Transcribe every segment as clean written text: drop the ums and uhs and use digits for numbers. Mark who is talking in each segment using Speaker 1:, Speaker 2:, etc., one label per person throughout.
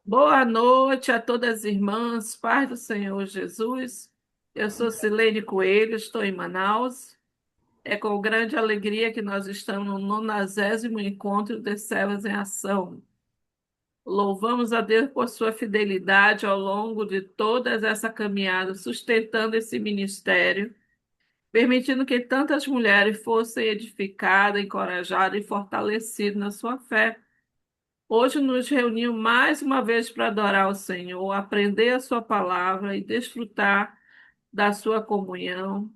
Speaker 1: Boa noite a todas as irmãs, paz do Senhor Jesus. Eu sou Silene Coelho, estou em Manaus. É com grande alegria que nós estamos no 90º Encontro de Servas em Ação. Louvamos a Deus por sua fidelidade ao longo de toda essa caminhada, sustentando esse ministério, permitindo que tantas mulheres fossem edificadas, encorajadas e fortalecidas na sua fé. Hoje nos reunimos mais uma vez para adorar o Senhor, aprender a sua palavra e desfrutar da sua comunhão.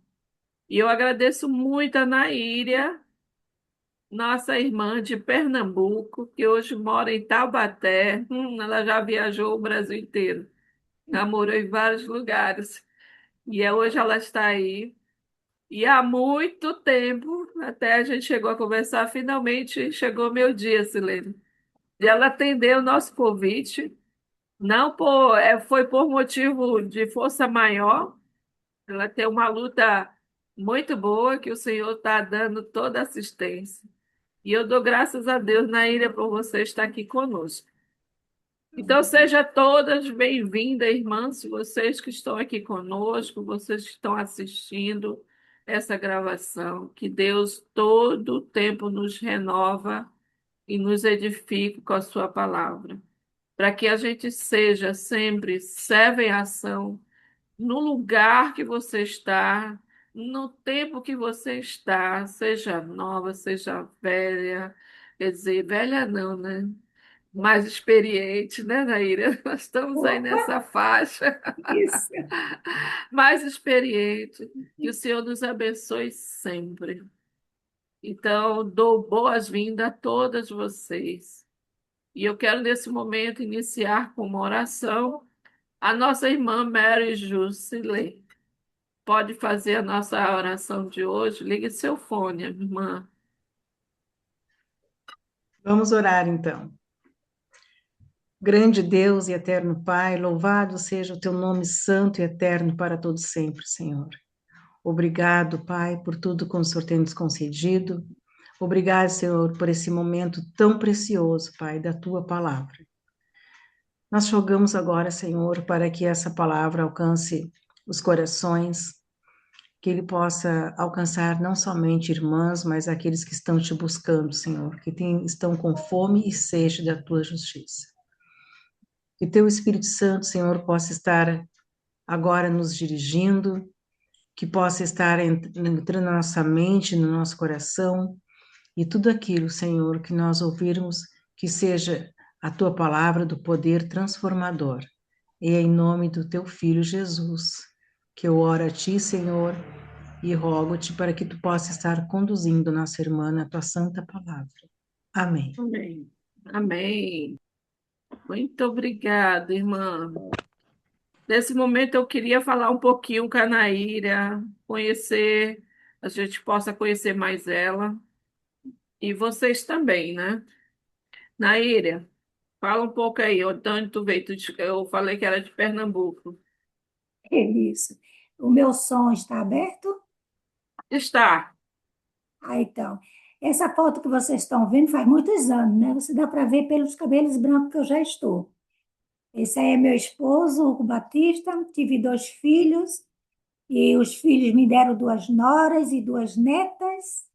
Speaker 1: E eu agradeço muito a Naíria, nossa irmã de Pernambuco, que hoje mora em Taubaté. Ela já viajou o Brasil inteiro, já morou em vários lugares. Hoje ela está aí. E há muito tempo, até a gente chegou a conversar, finalmente chegou meu dia, Silene. E ela atendeu o nosso convite. Não foi por motivo de força maior. Ela tem uma luta muito boa que o Senhor está dando toda assistência. E eu dou graças a Deus, Naíra, por você estar aqui conosco. Então, sejam todas bem-vindas, irmãs, vocês que estão aqui conosco, vocês que estão assistindo essa gravação. Que Deus todo o tempo nos renova e nos edifique com a sua palavra, para que a gente seja sempre servo em ação no lugar que você está, no tempo que você está, seja nova, seja velha, quer dizer, velha não, né? Mais experiente, né, Naíra? Nós estamos aí
Speaker 2: Opa,
Speaker 1: nessa faixa,
Speaker 2: isso.
Speaker 1: mais experiente. Que o Senhor nos abençoe sempre. Então, dou boas-vindas a todas vocês. E eu quero, nesse momento, iniciar com uma oração. A nossa irmã Mary Jusilei pode fazer a nossa oração de hoje. Ligue seu fone, irmã.
Speaker 2: Vamos orar então. Grande Deus e eterno Pai, louvado seja o teu nome santo e eterno para todo sempre, Senhor. Obrigado, Pai, por tudo que o Senhor tem nos concedido. Obrigado, Senhor, por esse momento tão precioso, Pai, da tua palavra. Nós rogamos agora, Senhor, para que essa palavra alcance os corações, que ele possa alcançar não somente irmãs, mas aqueles que estão te buscando, Senhor, estão com fome e sede da tua justiça. Que teu Espírito Santo, Senhor, possa estar agora nos dirigindo, que possa estar entrando na nossa mente, no nosso coração, e tudo aquilo, Senhor, que nós ouvirmos, que seja a tua palavra do poder transformador. E é em nome do teu Filho Jesus, que eu oro a ti, Senhor, e rogo-te para que tu possa estar conduzindo nossa irmã na tua santa palavra. Amém.
Speaker 1: Amém. Amém. Muito obrigada, irmã. Nesse momento eu queria falar um pouquinho com a Naíra, conhecer, a gente possa conhecer mais ela e vocês também, né? Naíra, fala um pouco aí, de onde tu veio? Eu falei que era de Pernambuco.
Speaker 3: É isso. O meu som está aberto?
Speaker 1: Está.
Speaker 3: Ah, então. Essa foto que vocês estão vendo faz muitos anos, né? Você dá para ver pelos cabelos brancos que eu já estou. Esse aí é meu esposo, Hugo Batista. Tive dois filhos, e os filhos me deram duas noras e duas netas,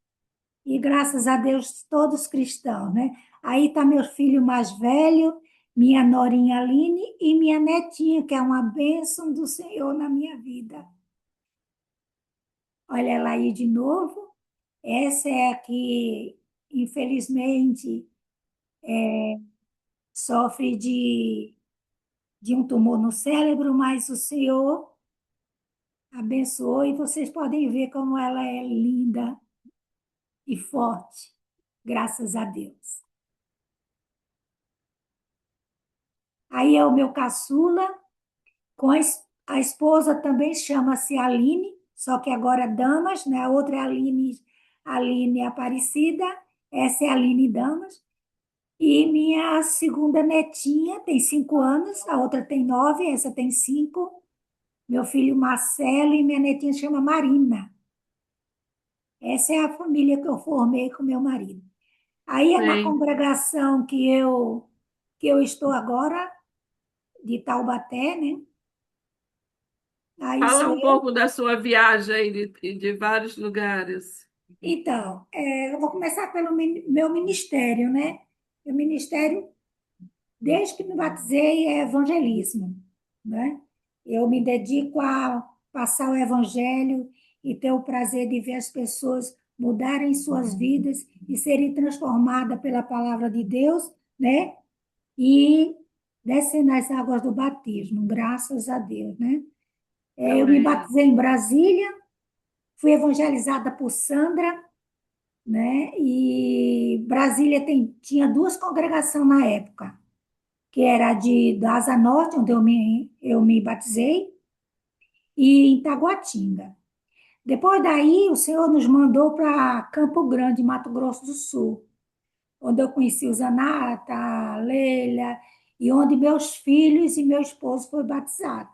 Speaker 3: e graças a Deus, todos cristãos, né? Aí está meu filho mais velho, minha norinha Aline e minha netinha, que é uma bênção do Senhor na minha vida. Olha ela aí de novo. Essa é a que, infelizmente, sofre de um tumor no cérebro, mas o Senhor abençoou e vocês podem ver como ela é linda e forte, graças a Deus. Aí é o meu caçula, com a esposa também chama-se Aline, só que agora Damas, né? A outra é Aline Aparecida, essa é a Aline Damas. E minha segunda netinha tem 5 anos, a outra tem 9, essa tem 5. Meu filho Marcelo e minha netinha chama Marina. Essa é a família que eu formei com meu marido. Aí é na
Speaker 1: Sim.
Speaker 3: congregação que eu estou agora, de Taubaté, né? Aí
Speaker 1: Fala
Speaker 3: sou
Speaker 1: um
Speaker 3: eu.
Speaker 1: pouco da sua viagem aí de vários lugares.
Speaker 3: Então, eu vou começar pelo meu ministério, né? O ministério, desde que me batizei, é evangelismo, né? Eu me dedico a passar o evangelho e ter o prazer de ver as pessoas mudarem suas vidas e serem transformadas pela palavra de Deus, né? E descer nas águas do batismo, graças a Deus, né? Eu me
Speaker 1: Amém.
Speaker 3: batizei em Brasília, fui evangelizada por Sandra, né? E Brasília tinha duas congregações na época, que era a da Asa Norte, onde eu me batizei, e em Taguatinga. Depois daí, o Senhor nos mandou para Campo Grande, Mato Grosso do Sul, onde eu conheci o Zanata, a Leila, e onde meus filhos e meu esposo foram batizados.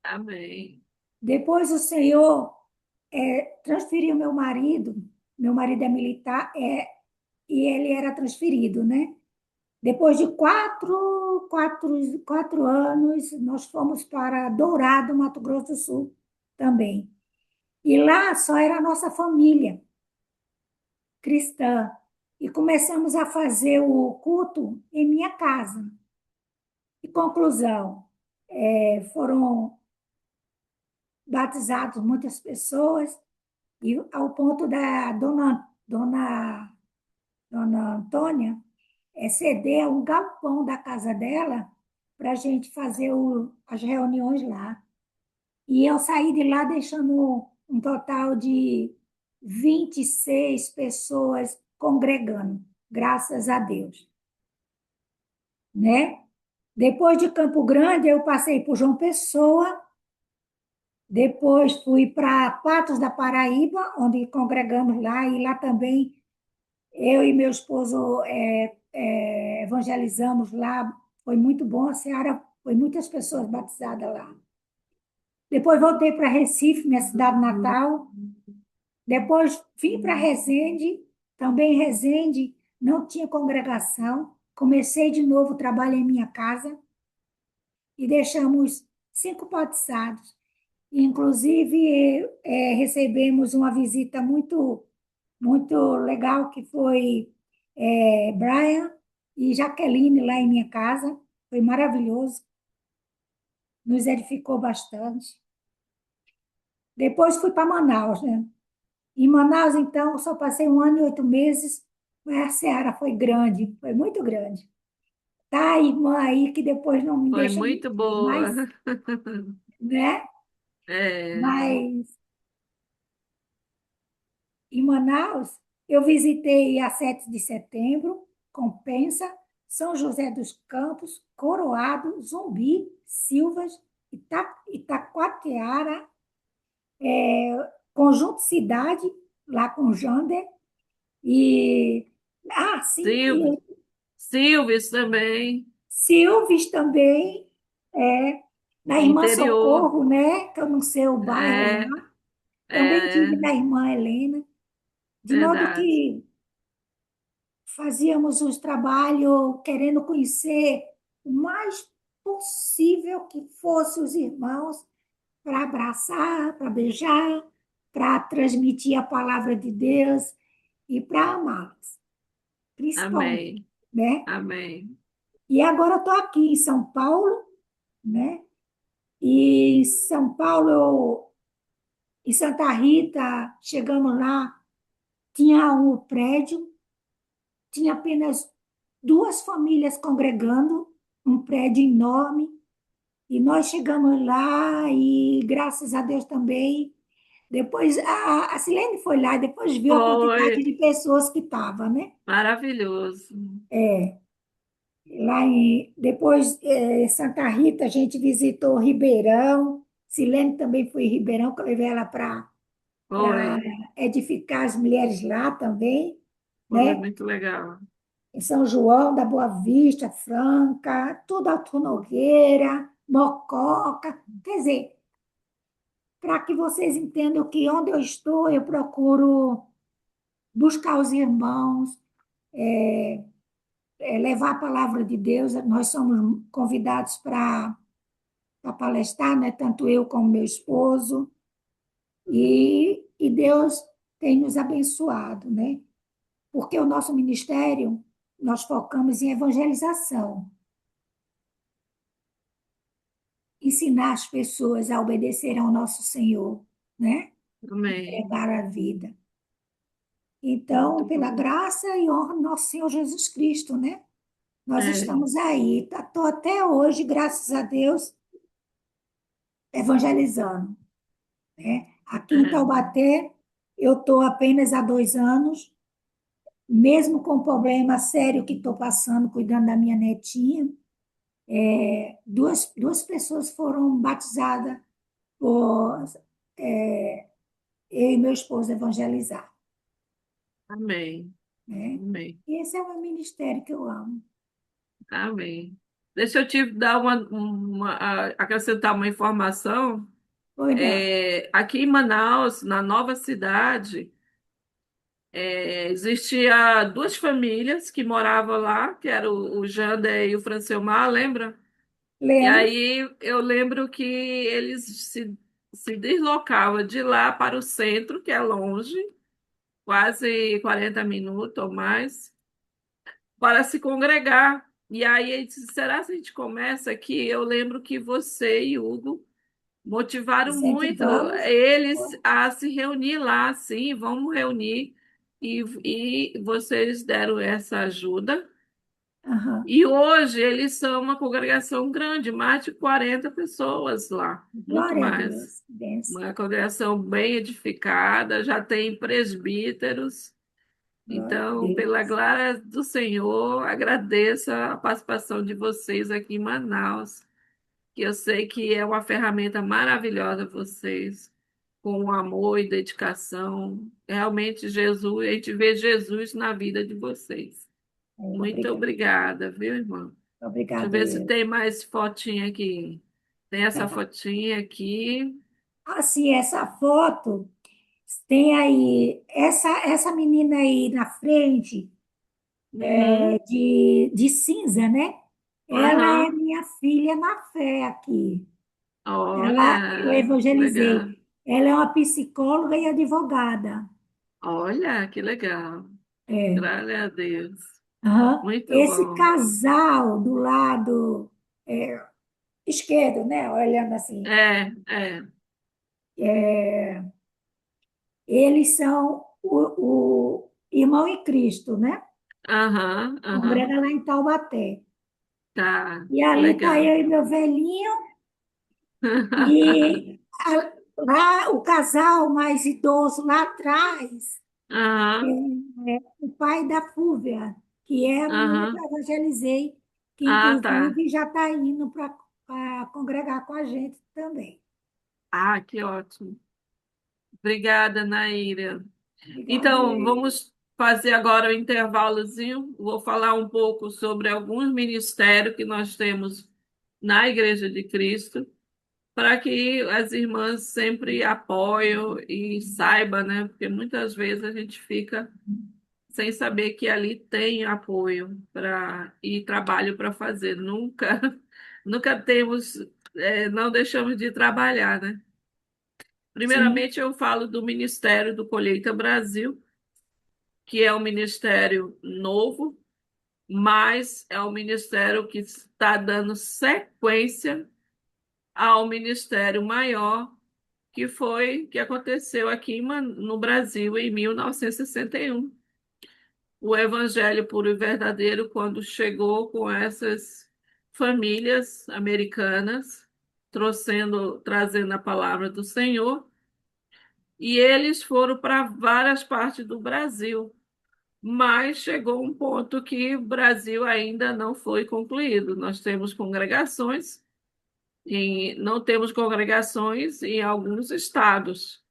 Speaker 1: Amém.
Speaker 3: Depois o Senhor transferiu meu marido é militar, e ele era transferido, né? Depois de quatro anos, nós fomos para Dourado, Mato Grosso do Sul, também. E lá só era a nossa família cristã. E começamos a fazer o culto em minha casa. E conclusão, foram batizados muitas pessoas, e ao ponto da dona Antônia ceder um galpão da casa dela para a gente fazer as reuniões lá. E eu saí de lá deixando um total de 26 pessoas congregando, graças a Deus, né? Depois de Campo Grande, eu passei por João Pessoa, depois fui para Patos da Paraíba, onde congregamos lá, e lá também eu e meu esposo evangelizamos lá, foi muito bom, a Seara, foi muitas pessoas batizadas lá. Depois voltei para Recife, minha cidade natal. Depois vim para Resende, também Resende não tinha congregação. Comecei de novo o trabalho em minha casa e deixamos 5 batizados. Inclusive, recebemos uma visita muito legal, que foi Brian e Jaqueline lá em minha casa. Foi maravilhoso, nos edificou bastante. Depois fui para Manaus, né? Em Manaus, então, eu só passei 1 ano e 8 meses, mas a seara foi grande, foi muito grande. Tá, a irmã aí que depois não me
Speaker 1: Foi
Speaker 3: deixa
Speaker 1: muito boa.
Speaker 3: mais, né?
Speaker 1: É.
Speaker 3: Mas em Manaus, eu visitei a 7 de setembro, Compensa, São José dos Campos, Coroado, Zumbi, Silvas, Itacoatiara, Conjunto Cidade, lá com Jander, e. Ah, sim,
Speaker 1: Silves,
Speaker 3: e
Speaker 1: Silves também,
Speaker 3: Silves também, na Irmã
Speaker 1: interior.
Speaker 3: Socorro, né? Que eu não sei o bairro
Speaker 1: É,
Speaker 3: lá. Também
Speaker 1: é
Speaker 3: tive na Irmã Helena, de modo
Speaker 1: verdade.
Speaker 3: que fazíamos os trabalhos querendo conhecer o mais possível que fosse os irmãos, para abraçar, para beijar, para transmitir a palavra de Deus e para amá-los, principalmente,
Speaker 1: Amém.
Speaker 3: né?
Speaker 1: Amém.
Speaker 3: E agora estou aqui em São Paulo, né? E em São Paulo, em Santa Rita, chegamos lá, tinha um prédio, tinha apenas 2 famílias congregando, um prédio enorme, e nós chegamos lá e, graças a Deus também, depois a Silene foi lá e depois viu a quantidade
Speaker 1: Foi
Speaker 3: de pessoas que estava, né?
Speaker 1: maravilhoso.
Speaker 3: Depois, Santa Rita, a gente visitou Ribeirão, Silene também foi em Ribeirão, que eu levei ela para
Speaker 1: Foi,
Speaker 3: edificar as mulheres lá também,
Speaker 1: foi
Speaker 3: né?
Speaker 1: muito legal.
Speaker 3: Em São João da Boa Vista, Franca, tudo Alto Nogueira, Mococa. Quer dizer, para que vocês entendam que onde eu estou, eu procuro buscar os irmãos, levar a palavra de Deus. Nós somos convidados para palestrar, né? Tanto eu como meu esposo, e Deus tem nos abençoado, né? Porque o nosso ministério, nós focamos em evangelização, ensinar as pessoas a obedecer ao nosso Senhor, né?
Speaker 1: Amém.
Speaker 3: Entregar a vida. Então,
Speaker 1: Muito
Speaker 3: pela
Speaker 1: bom.
Speaker 3: graça e honra do nosso Senhor Jesus Cristo, né? Nós
Speaker 1: É,
Speaker 3: estamos aí. Estou até hoje, graças a Deus, evangelizando, né? Aqui em
Speaker 1: é.
Speaker 3: Taubaté, eu estou apenas há 2 anos, mesmo com o problema sério que estou passando, cuidando da minha netinha, duas pessoas foram batizadas por eu e meu esposo evangelizar,
Speaker 1: Amém.
Speaker 3: né?
Speaker 1: Amém.
Speaker 3: E esse é o meu ministério que eu amo.
Speaker 1: Amém. Deixa eu te dar acrescentar uma informação.
Speaker 3: Oi, não.
Speaker 1: Aqui em Manaus, na nova cidade, existia duas famílias que moravam lá, que era o Jander e o Francilmar, lembra? E
Speaker 3: Lembro,
Speaker 1: aí eu lembro que eles se deslocavam de lá para o centro, que é longe, quase 40 minutos ou mais, para se congregar. E aí ele disse, será que a gente começa aqui? Eu lembro que você e Hugo motivaram muito
Speaker 3: incentivamos.
Speaker 1: eles a se reunir lá, sim, vamos reunir. E vocês deram essa ajuda.
Speaker 3: Aham.
Speaker 1: E hoje eles são uma congregação grande, mais de 40 pessoas lá, muito
Speaker 3: Glória a
Speaker 1: mais.
Speaker 3: Deus. Benção.
Speaker 1: Uma congregação bem edificada, já tem presbíteros.
Speaker 3: Glória a
Speaker 1: Então, pela
Speaker 3: Deus.
Speaker 1: glória do Senhor, agradeço a participação de vocês aqui em Manaus, que eu sei que é uma ferramenta maravilhosa vocês, com amor e dedicação. Realmente, Jesus, a gente vê Jesus na vida de vocês. Muito
Speaker 3: Obrigada.
Speaker 1: obrigada, viu, irmão? Deixa eu
Speaker 3: Obrigada,
Speaker 1: ver se
Speaker 3: eu.
Speaker 1: tem mais fotinha aqui. Tem essa
Speaker 3: Tá.
Speaker 1: fotinha aqui.
Speaker 3: Assim, essa foto tem aí, essa menina aí na frente,
Speaker 1: Uhum.
Speaker 3: de cinza, né? Ela é
Speaker 1: Aham.
Speaker 3: minha filha na fé aqui. Eu
Speaker 1: Olha, legal.
Speaker 3: evangelizei. Ela é uma psicóloga e advogada.
Speaker 1: Olha, que legal.
Speaker 3: É.
Speaker 1: Graças a Deus.
Speaker 3: Aham.
Speaker 1: Muito
Speaker 3: Esse
Speaker 1: bom.
Speaker 3: casal do lado esquerdo, né? Olhando assim,
Speaker 1: É, é.
Speaker 3: eles são o irmão em Cristo, né?
Speaker 1: Aham, aham.
Speaker 3: Congrega lá em Taubaté.
Speaker 1: Tá,
Speaker 3: E ali está
Speaker 1: legal.
Speaker 3: eu e meu velhinho, e lá o casal mais idoso lá atrás,
Speaker 1: Aham,
Speaker 3: o pai da Fúvia, que é a menina que
Speaker 1: aham.
Speaker 3: eu evangelizei, que
Speaker 1: Ah, tá.
Speaker 3: inclusive já está indo para congregar com a gente também.
Speaker 1: Ah, que ótimo. Obrigada, Naíra.
Speaker 3: Obrigada,
Speaker 1: Então,
Speaker 3: eu.
Speaker 1: vamos fazer agora o intervalozinho. Vou falar um pouco sobre alguns ministérios que nós temos na Igreja de Cristo, para que as irmãs sempre apoiem e saibam, né? Porque muitas vezes a gente fica sem saber que ali tem apoio para e trabalho para fazer. Nunca, nunca temos, não deixamos de trabalhar, né?
Speaker 3: Sim,
Speaker 1: Primeiramente, eu falo do Ministério do Colheita Brasil, que é um ministério novo, mas é um ministério que está dando sequência ao ministério maior que aconteceu aqui no Brasil em 1961. O Evangelho puro e verdadeiro, quando chegou com essas famílias americanas, trazendo a palavra do Senhor, e eles foram para várias partes do Brasil. Mas chegou um ponto que o Brasil ainda não foi concluído. Nós temos congregações, e não temos congregações em alguns estados.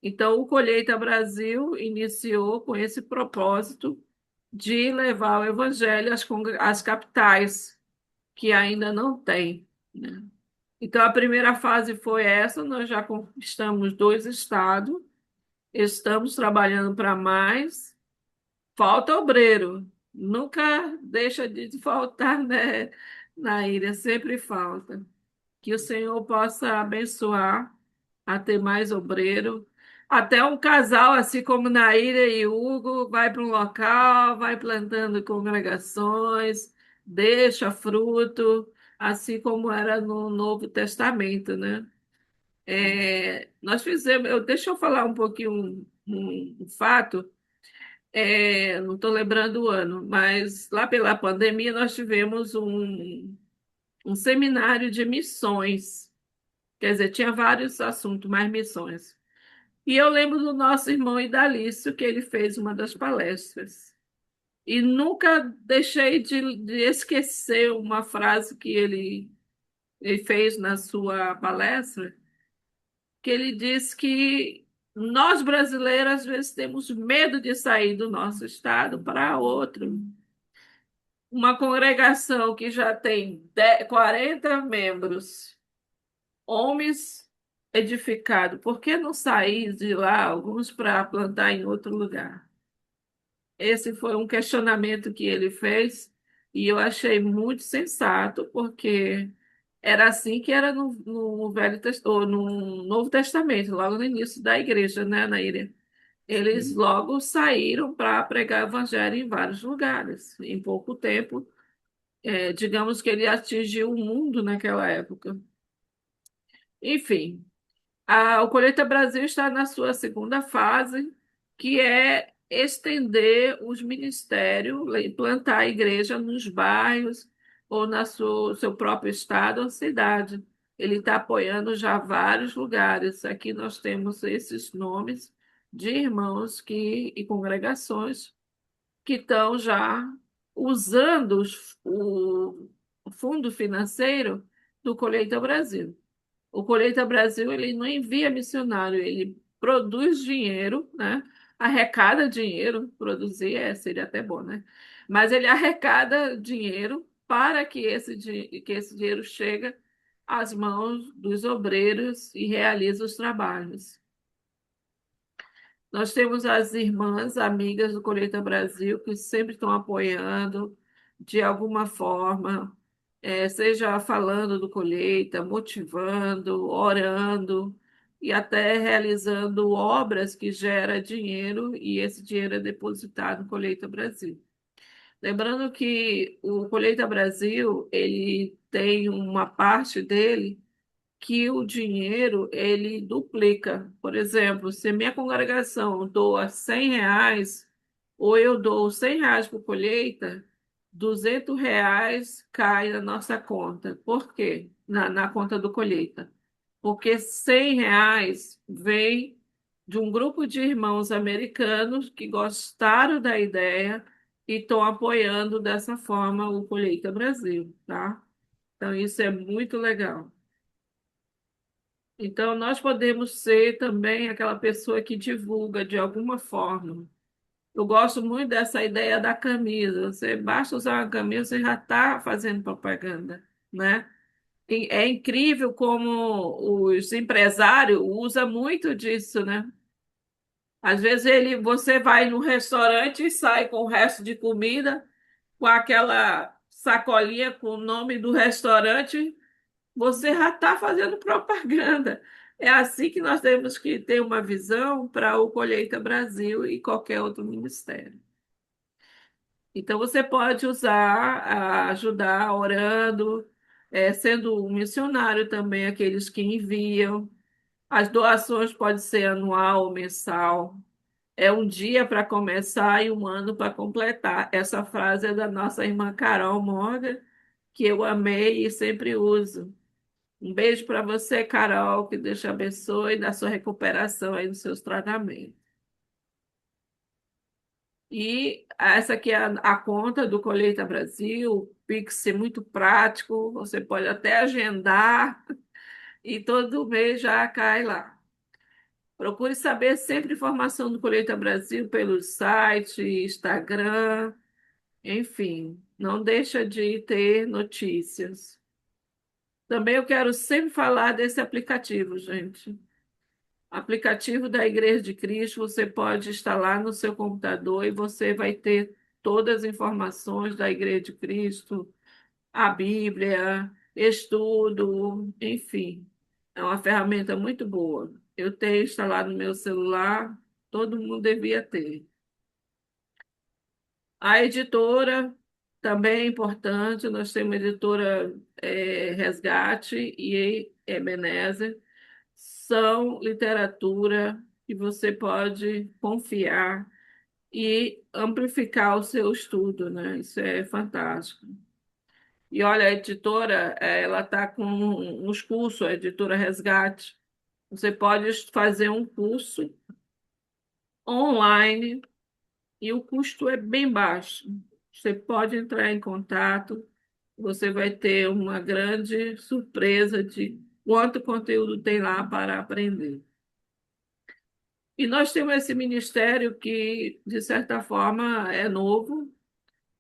Speaker 1: Então, o Colheita Brasil iniciou com esse propósito de levar o evangelho às capitais, que ainda não tem, né? Então, a primeira fase foi essa, nós já conquistamos 2 estados, estamos trabalhando para mais. falta obreiro. Nunca deixa de faltar, né, na ilha, sempre falta. Que o Senhor possa abençoar a ter mais obreiro. Até um casal, assim como Naíra e Hugo, vai para um local, vai plantando congregações, deixa fruto, assim como era no Novo Testamento, né? Nós fizemos, deixa eu falar um pouquinho um fato, não estou lembrando o ano, mas lá pela pandemia nós tivemos um seminário de missões. Quer dizer, tinha vários assuntos, mais missões. E eu lembro do nosso irmão Idalício, que ele fez uma das palestras. E nunca deixei de esquecer uma frase que ele fez na sua palestra, que ele disse que nós brasileiros, às vezes, temos medo de sair do nosso estado para outro. Uma congregação que já tem 40 membros, homens edificados, por que não sair de lá, alguns para plantar em outro lugar? Esse foi um questionamento que ele fez e eu achei muito sensato, porque era assim que era no Velho Testamento, no Novo Testamento, logo no início da igreja, né, Naíra? Eles
Speaker 2: Sim.
Speaker 1: logo saíram para pregar o evangelho em vários lugares. Em pouco tempo, digamos que ele atingiu o mundo naquela época. Enfim, o Colheita Brasil está na sua segunda fase, que é estender os ministérios, implantar a igreja nos bairros ou na seu próprio estado ou cidade. Ele está apoiando já vários lugares. Aqui nós temos esses nomes de irmãos e congregações que estão já usando o fundo financeiro do Colheita Brasil. O Colheita Brasil, ele não envia missionário, ele produz dinheiro, né? Arrecada dinheiro, produzir seria até bom, né? Mas ele arrecada dinheiro para que que esse dinheiro chegue às mãos dos obreiros e realize os trabalhos. Nós temos as irmãs, amigas do Colheita Brasil, que sempre estão apoiando de alguma forma, seja falando do Colheita, motivando, orando e até realizando obras que geram dinheiro e esse dinheiro é depositado no Colheita Brasil. Lembrando que o Colheita Brasil, ele tem uma parte dele que o dinheiro ele duplica. Por exemplo, se minha congregação doa R$ 100, ou eu dou R$ 100 por colheita, R$ 200 cai na nossa conta. Por quê? Na conta do colheita. Porque R$ 100 vem de um grupo de irmãos americanos que gostaram da ideia e estão apoiando dessa forma o Colheita Brasil, tá? Então, isso é muito legal. Então, nós podemos ser também aquela pessoa que divulga de alguma forma. Eu gosto muito dessa ideia da camisa. Você basta usar uma camisa, você já está fazendo propaganda, né? E é incrível como os empresários usam muito disso, né? Às vezes você vai no restaurante e sai com o resto de comida, com aquela sacolinha com o nome do restaurante, você já está fazendo propaganda. É assim que nós temos que ter uma visão para o Colheita Brasil e qualquer outro ministério. Então, você pode usar, ajudar orando, sendo um missionário também, aqueles que enviam. As doações podem ser anual ou mensal. É um dia para começar e um ano para completar. Essa frase é da nossa irmã Carol Morgan, que eu amei e sempre uso. Um beijo para você, Carol, que Deus te abençoe na sua recuperação aí nos seus tratamentos. E essa aqui é a conta do Colheita Brasil, o Pix é muito prático, você pode até agendar e todo mês já cai lá. Procure saber sempre informação do Colheita Brasil pelo site, Instagram, enfim, não deixa de ter notícias. Também eu quero sempre falar desse aplicativo, gente. Aplicativo da Igreja de Cristo, você pode instalar no seu computador e você vai ter todas as informações da Igreja de Cristo, a Bíblia, estudo, enfim. É uma ferramenta muito boa. Eu tenho instalado no meu celular, todo mundo devia ter. A editora também é importante, nós temos a editora Resgate e Ebenezer, são literatura que você pode confiar e amplificar o seu estudo, né? Isso é fantástico. E olha, a editora, ela está com uns cursos, a editora Resgate. Você pode fazer um curso online e o custo é bem baixo. Você pode entrar em contato, você vai ter uma grande surpresa de quanto conteúdo tem lá para aprender. E nós temos esse ministério que, de certa forma, é novo,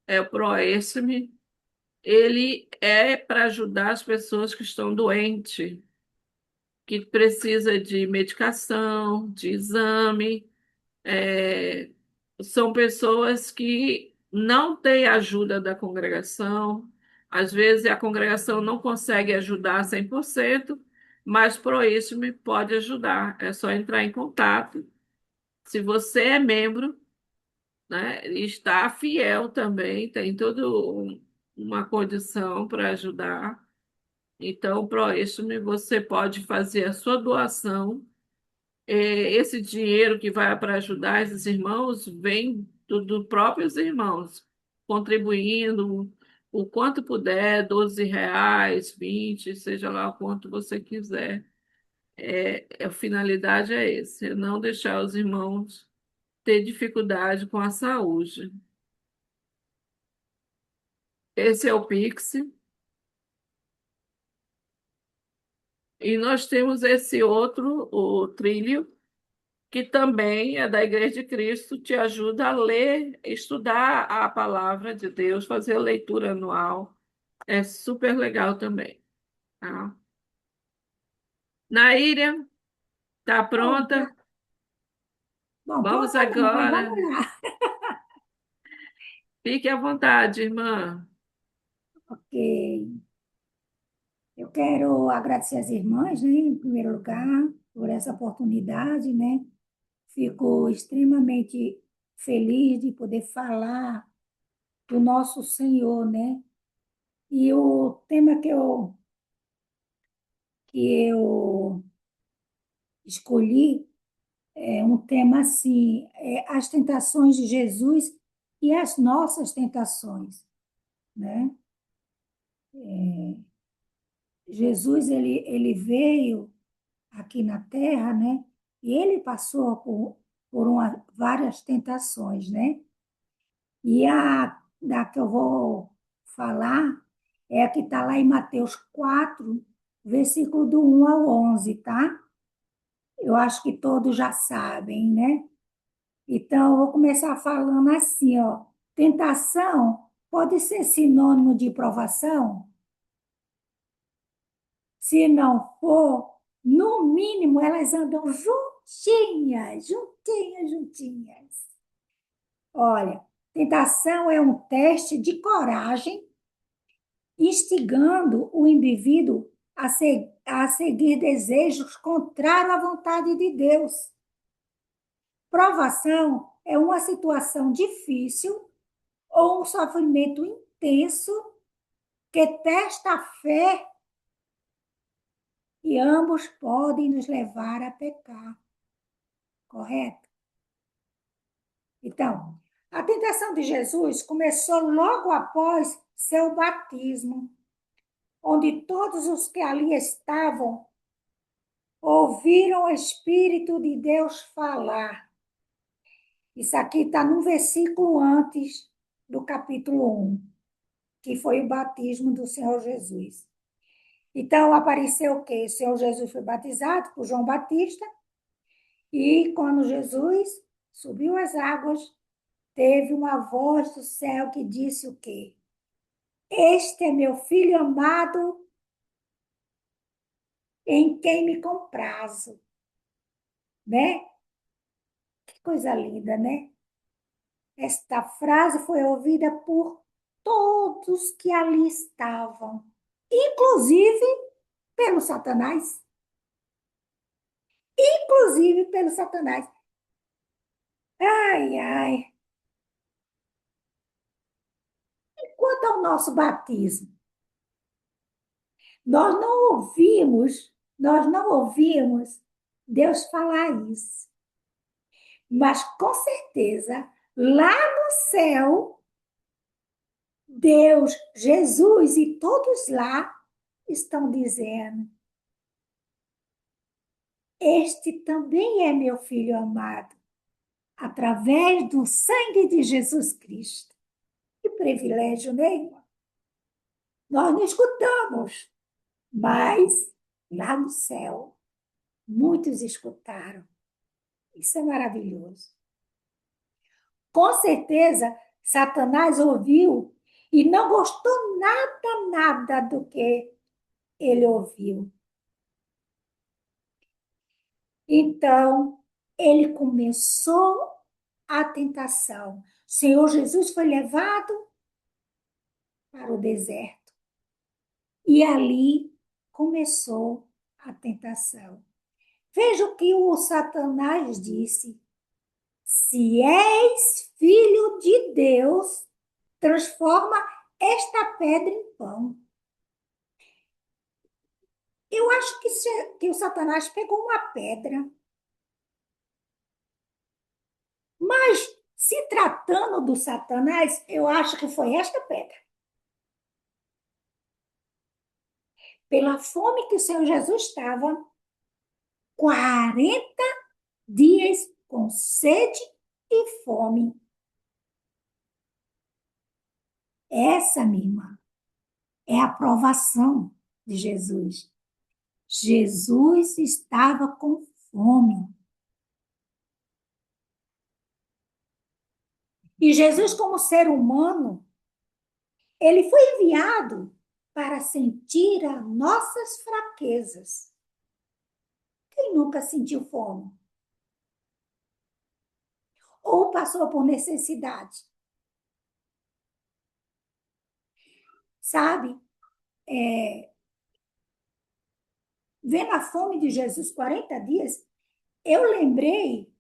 Speaker 1: é o ProESME. Ele é para ajudar as pessoas que estão doentes, que precisa de medicação, de exame. É, são pessoas que não têm ajuda da congregação. Às vezes a congregação não consegue ajudar 100%, mas ProISME pode ajudar. É só entrar em contato. Se você é membro, né, e está fiel também, tem toda uma condição para ajudar. Então, ProISME, você pode fazer a sua doação. Esse dinheiro que vai para ajudar esses irmãos vem dos próprios irmãos, contribuindo o quanto puder, R$ 12, 20, seja lá o quanto você quiser. A finalidade é esse, é não deixar os irmãos ter dificuldade com a saúde. Esse é o Pix. E nós temos esse outro, o Trilho, que também é da Igreja de Cristo, te ajuda a ler, estudar a palavra de Deus, fazer a leitura anual. É super legal também. Tá? Naíra, tá
Speaker 3: Bom,
Speaker 1: pronta?
Speaker 3: bom,
Speaker 1: Vamos
Speaker 3: pronta não, mas vamos
Speaker 1: agora.
Speaker 3: lá.
Speaker 1: Fique à vontade, irmã.
Speaker 3: Ok. Eu quero agradecer às irmãs, né, em primeiro lugar, por essa oportunidade, né? Fico extremamente feliz de poder falar do nosso Senhor, né? E o tema que eu escolhi é um tema assim, as tentações de Jesus e as nossas tentações, né? Jesus, ele veio aqui na Terra, né? E ele passou por várias tentações, né? E a da que eu vou falar é a que está lá em Mateus 4, versículo do 1 ao 11, tá? Eu acho que todos já sabem, né? Então, eu vou começar falando assim, ó. Tentação pode ser sinônimo de provação? Se não for, no mínimo elas andam juntinhas, juntinhas, juntinhas. Olha, tentação é um teste de coragem, instigando o indivíduo a seguir desejos contrários à vontade de Deus. Provação é uma situação difícil ou um sofrimento intenso que testa a fé e ambos podem nos levar a pecar, correto? Então, a tentação de Jesus começou logo após seu batismo, onde todos os que ali estavam ouviram o Espírito de Deus falar. Isso aqui está no versículo antes do capítulo 1, que foi o batismo do Senhor Jesus. Então, apareceu o quê? O Senhor Jesus foi batizado por João Batista e quando Jesus subiu as águas, teve uma voz do céu que disse o quê? Este é meu filho amado, em quem me comprazo. né? Que coisa linda, né? Esta frase foi ouvida por todos que ali estavam, inclusive pelo Satanás. Inclusive pelo Satanás. Ai, ai. Quanto ao nosso batismo, nós não ouvimos Deus falar isso. Mas com certeza, lá no céu, Deus, Jesus e todos lá estão dizendo: este também é meu filho amado, através do sangue de Jesus Cristo. Que privilégio, né, irmão? Nós não escutamos, mas lá no céu, muitos escutaram. Isso é maravilhoso. Com certeza, Satanás ouviu e não gostou nada do que ele ouviu. Então, ele começou a tentação. O Senhor Jesus foi levado para o deserto. E ali começou a tentação. Veja o que o Satanás disse: se és filho de Deus, transforma esta pedra em pão. Eu acho que o Satanás pegou uma pedra. Mas, se tratando do Satanás, eu acho que foi esta pedra. Pela fome que o Senhor Jesus estava, 40 dias com sede e fome. Essa, minha irmã, é a provação de Jesus. Jesus estava com fome. E Jesus, como ser humano, ele foi enviado para sentir as nossas fraquezas. Quem nunca sentiu fome? Ou passou por necessidade? Sabe? Vendo a fome de Jesus 40 dias, eu lembrei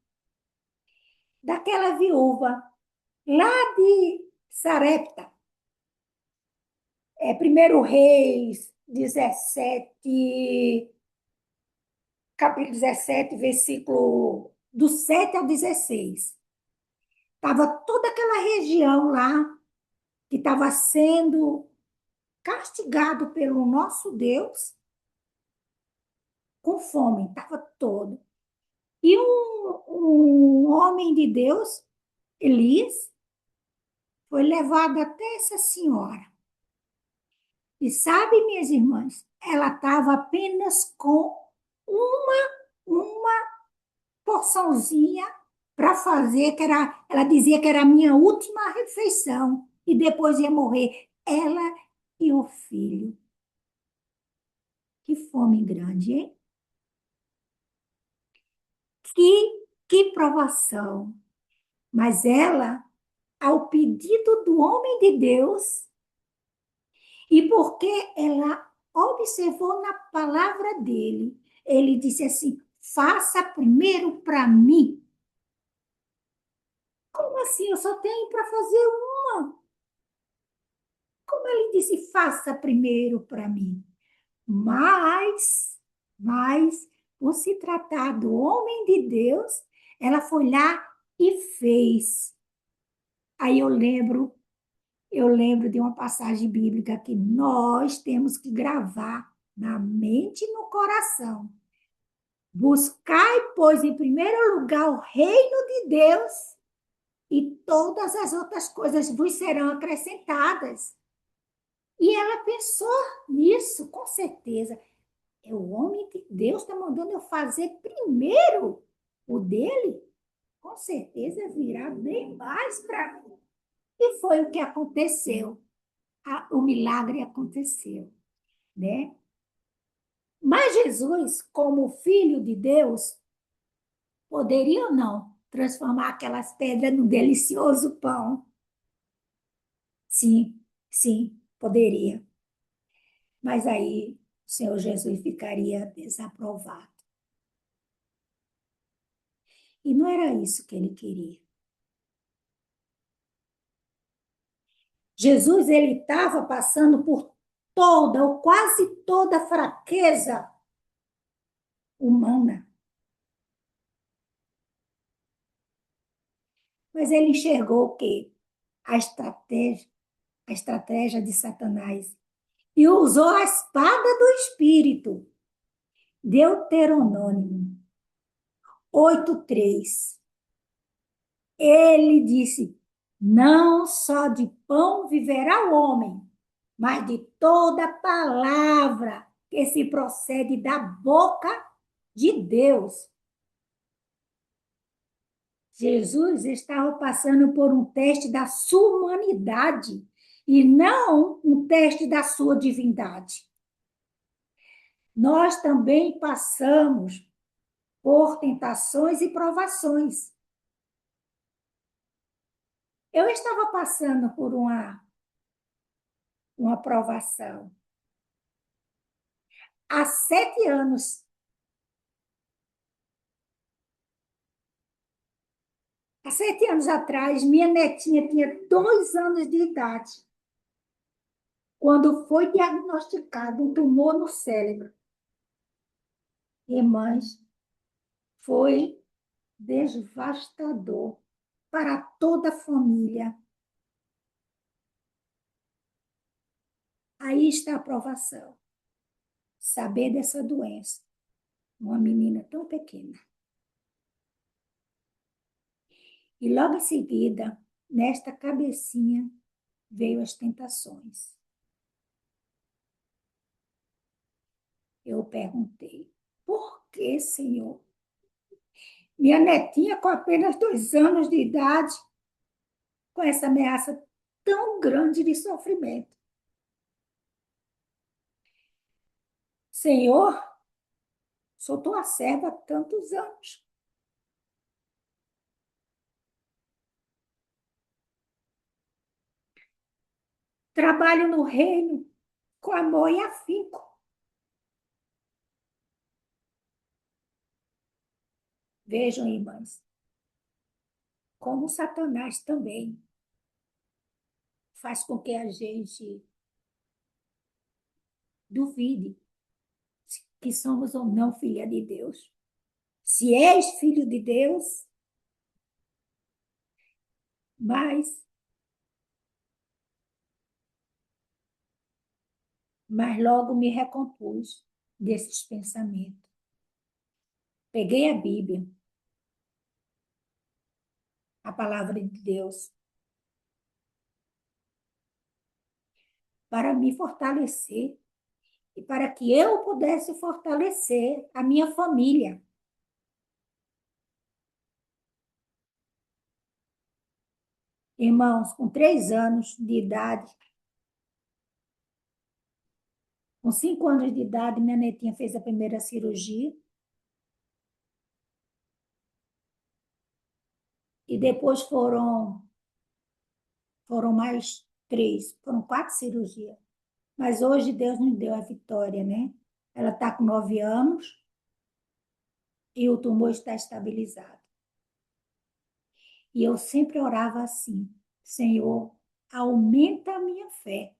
Speaker 3: daquela viúva lá de Sarepta. 1 Reis 17, capítulo 17, versículo do 7 ao 16. Estava toda aquela região lá que estava sendo castigado pelo nosso Deus com fome, estava todo. E um homem de Deus, Elias, foi levado até essa senhora. E sabe, minhas irmãs, ela estava apenas com uma porçãozinha para fazer, ela dizia que era a minha última refeição, e depois ia morrer ela e o filho. Que fome grande, hein? Que provação. Mas ela, ao pedido do homem de Deus, e porque ela observou na palavra dele, ele disse assim: faça primeiro para mim. Como assim? Eu só tenho para fazer uma. Como ele disse, faça primeiro para mim. Mas, por se tratar do homem de Deus, ela foi lá e fez. Aí eu lembro de uma passagem bíblica que nós temos que gravar na mente e no coração. Buscai, pois, em primeiro lugar o reino de Deus, e todas as outras coisas vos serão acrescentadas. E ela pensou nisso, com certeza. É o homem de Deus está mandando eu fazer primeiro o dele? Com certeza virá bem mais para mim. E foi o que aconteceu. O milagre aconteceu, né? Mas Jesus, como filho de Deus, Poderia ou não transformar aquelas pedras num delicioso pão? Sim, sim, poderia. Mas aí o Senhor Jesus ficaria desaprovado. E não era isso que ele queria. Jesus, ele estava passando por toda ou quase toda a fraqueza humana. Mas ele enxergou o quê? A estratégia de Satanás. E usou a espada do Espírito. Deuteronômio 8:3. Ele disse: não só de pão viverá o homem, mas de toda palavra que se procede da boca de Deus. Jesus estava passando por um teste da sua humanidade e não um teste da sua divindade. Nós também passamos por tentações e provações. Eu estava passando por uma provação. Há 7 anos. Há 7 anos atrás, minha netinha tinha 2 anos de idade, quando foi diagnosticado um tumor no cérebro. Irmãs, foi devastador para toda a família. Aí está a provação. Saber dessa doença. Uma menina tão pequena. E logo em seguida, nesta cabecinha, veio as tentações. Eu perguntei, por que, Senhor? Minha netinha com apenas 2 anos de idade, com essa ameaça tão grande de sofrimento. Senhor, sou tua serva há tantos anos. Trabalho no reino com amor e afinco. Vejam, irmãs, como Satanás também faz com que a gente duvide que somos ou não filha de Deus. Se és filho de Deus, mas logo me recompus desses pensamentos. Peguei a Bíblia, a palavra de Deus, para me fortalecer e para que eu pudesse fortalecer a minha família. Irmãos, com 3 anos de idade, com 5 anos de idade, minha netinha fez a primeira cirurgia. E depois foram mais 3, foram 4 cirurgias. Mas hoje Deus nos deu a vitória, né? Ela está com 9 anos e o tumor está estabilizado. E eu sempre orava assim, Senhor, aumenta a minha fé.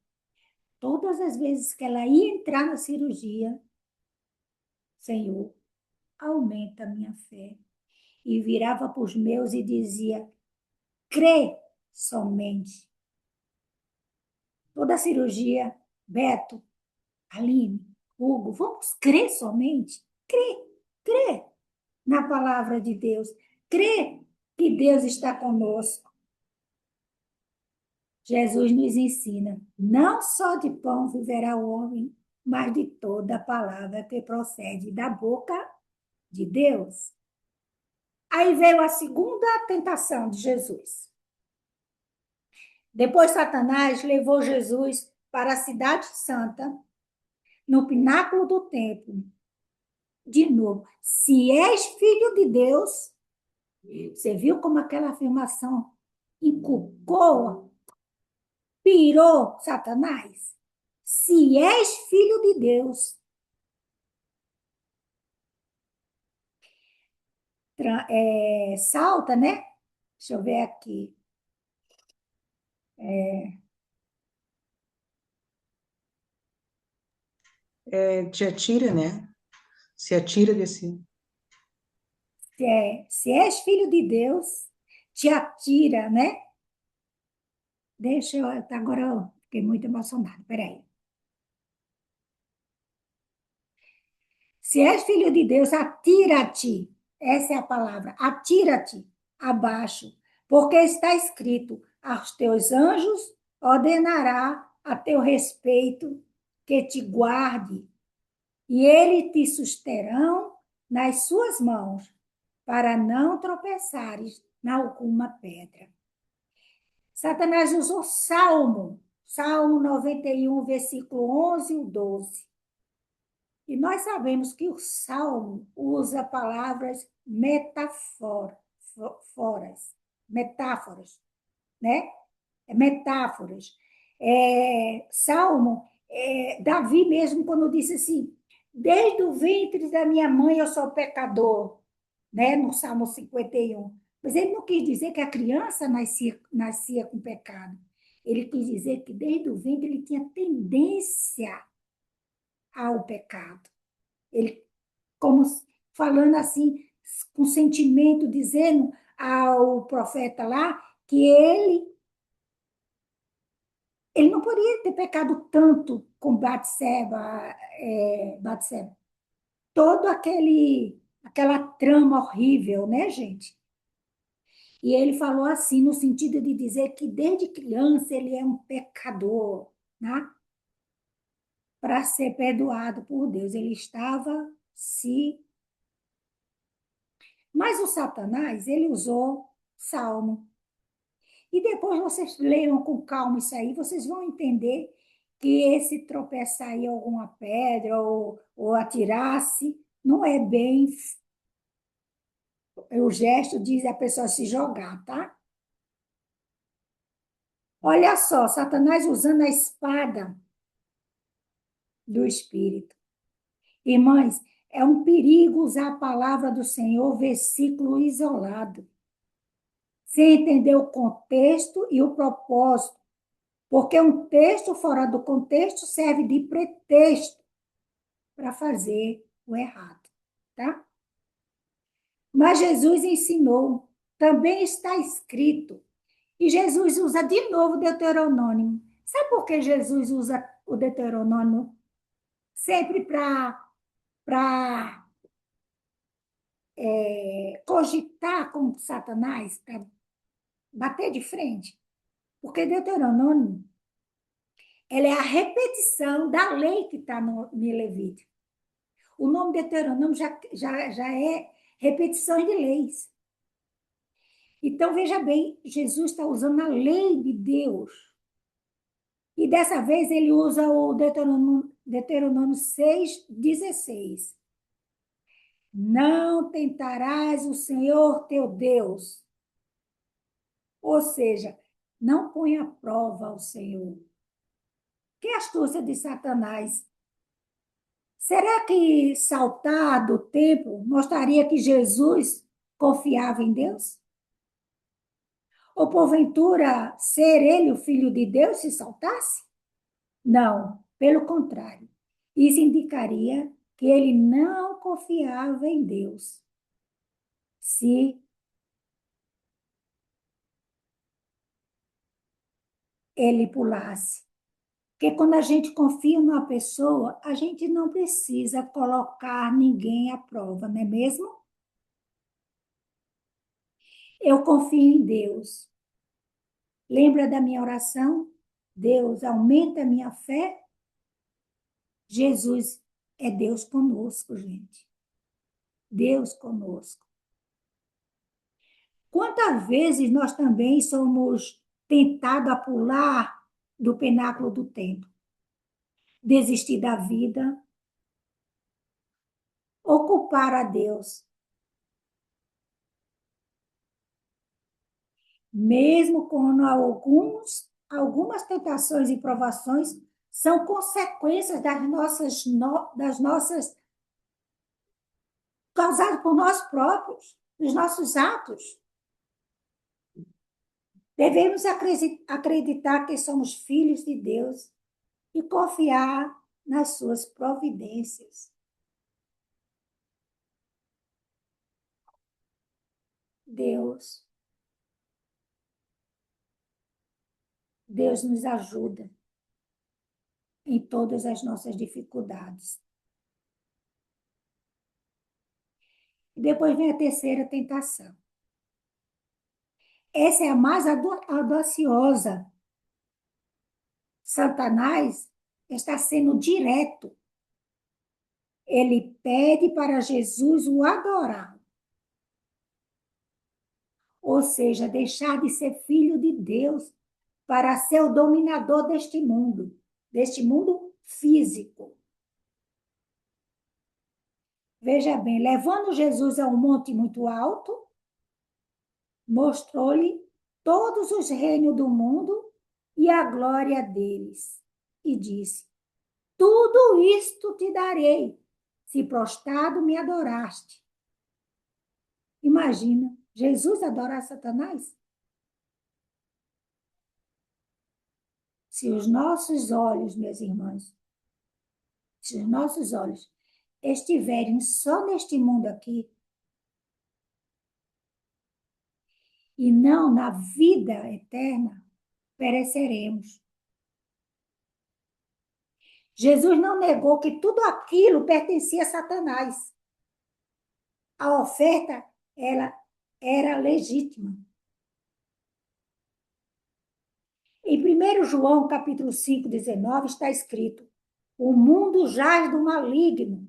Speaker 3: Todas as vezes que ela ia entrar na cirurgia, Senhor, aumenta a minha fé. E virava para os meus e dizia, crê somente. Toda a cirurgia, Beto, Aline, Hugo, vamos crer somente? Crê na palavra de Deus. Crê que Deus está conosco. Jesus nos ensina, não só de pão viverá o homem, mas de toda a palavra que procede da boca de Deus. Aí veio a segunda tentação de Jesus. Depois Satanás levou Jesus para a cidade santa, no pináculo do templo. De novo, se és filho de Deus, Você viu como aquela afirmação encucou, pirou Satanás? Se és filho de Deus, salta, né? Deixa eu ver aqui.
Speaker 2: Te atira, né? Se atira desse.
Speaker 3: Se és filho de Deus, te atira, né? Deixa eu. Agora eu fiquei muito emocionada. Peraí. Se és filho de Deus, atira-te. Essa é a palavra. Atira-te abaixo, porque está escrito: aos teus anjos ordenará a teu respeito que te guarde, e eles te susterão nas suas mãos, para não tropeçares na alguma pedra. Satanás usou Salmo 91, versículo 11 e 12. E nós sabemos que o Salmo usa palavras metáforas, né? Metáforas. Salmo, Davi mesmo, quando disse assim, desde o ventre da minha mãe eu sou pecador, né? No Salmo 51. Mas ele não quis dizer que a criança nascia com pecado. Ele quis dizer que desde o ventre ele tinha tendência ao pecado. Ele, como falando assim, com sentimento, dizendo ao profeta lá que ele não poderia ter pecado tanto com Batseba, Batseba. Todo aquela trama horrível, né, gente? E ele falou assim, no sentido de dizer que desde criança ele é um pecador, né? Para ser perdoado por Deus. Ele estava se. Mas o Satanás, ele usou Salmo. E depois vocês leiam com calma isso aí, vocês vão entender que esse tropeçar em alguma pedra ou atirar-se não é bem o gesto de a pessoa se jogar, tá? Olha só, Satanás usando a espada do Espírito. Irmãs, é um perigo usar a palavra do Senhor, versículo isolado, sem entender o contexto e o propósito, porque um texto fora do contexto serve de pretexto para fazer o errado, tá? Mas Jesus ensinou, também está escrito, e Jesus usa de novo o Deuteronômio. Sabe por que Jesus usa o Deuteronômio sempre para cogitar com Satanás, para bater de frente? Porque Deuteronômio ela é a repetição da lei que está no Levítico. O nome Deuteronômio já é repetição de leis. Então, veja bem, Jesus está usando a lei de Deus. E dessa vez ele usa o Deuteronômio 6,16. Não tentarás o Senhor teu Deus. Ou seja, não põe à prova o Senhor. Que astúcia de Satanás. Será que saltar do templo mostraria que Jesus confiava em Deus? Ou porventura ser ele o filho de Deus se saltasse? Não, pelo contrário. Isso indicaria que ele não confiava em Deus. Se ele pulasse. Porque quando a gente confia numa pessoa, a gente não precisa colocar ninguém à prova, não é mesmo? Eu confio em Deus. Lembra da minha oração? Deus, aumenta a minha fé. Jesus é Deus conosco, gente. Deus conosco. Quantas vezes nós também somos tentados a pular do pináculo do templo, desistir da vida, ou culpar a Deus? mesmo quando algumas tentações e provações são consequências das nossas causadas por nós próprios, dos nossos atos. Devemos acreditar que somos filhos de Deus e confiar nas suas providências. Deus nos ajuda em todas as nossas dificuldades. E depois vem a terceira tentação. Essa é a mais audaciosa. Satanás está sendo direto. Ele pede para Jesus o adorar. Ou seja, deixar de ser filho de Deus para ser o dominador deste mundo físico. Veja bem, levando Jesus a um monte muito alto, mostrou-lhe todos os reinos do mundo e a glória deles. E disse: tudo isto te darei, se prostrado me adoraste. Imagina, Jesus adorar Satanás? Se os nossos olhos, meus irmãos, se os nossos olhos estiverem só neste mundo aqui, e não na vida eterna, pereceremos. Jesus não negou que tudo aquilo pertencia a Satanás. A oferta era legítima. Em 1 João, capítulo 5, 19, está escrito: o mundo jaz do maligno.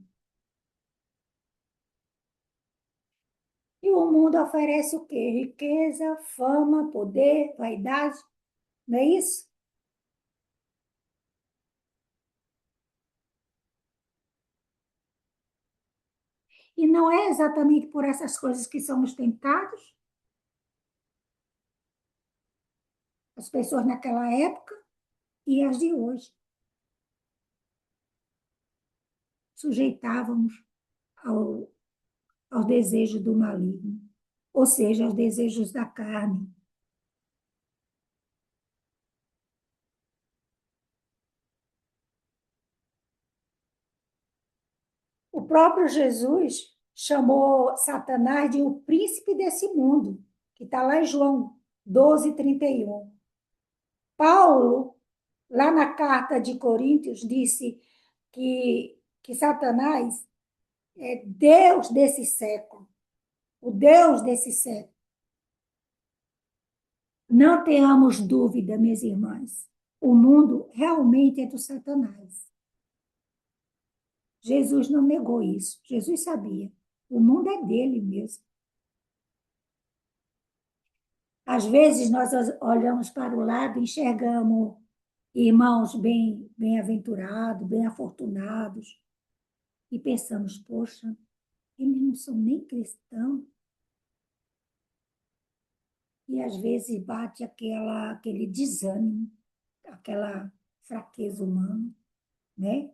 Speaker 3: E o mundo oferece o quê? Riqueza, fama, poder, vaidade. Não é isso? E não é exatamente por essas coisas que somos tentados? As pessoas naquela época e as de hoje. Sujeitávamos aos desejos do maligno, ou seja, aos desejos da carne. O próprio Jesus chamou Satanás de o príncipe desse mundo, que está lá em João 12, 31. Paulo, lá na carta de Coríntios, disse que Satanás é Deus desse século, o Deus desse século. Não tenhamos dúvida, minhas irmãs, o mundo realmente é do Satanás. Jesus não negou isso, Jesus sabia. O mundo é dele mesmo. Às vezes nós olhamos para o lado e enxergamos irmãos bem-aventurados, bem-afortunados, e pensamos, poxa, eles não são nem cristãos. E às vezes bate aquele desânimo, aquela fraqueza humana, né?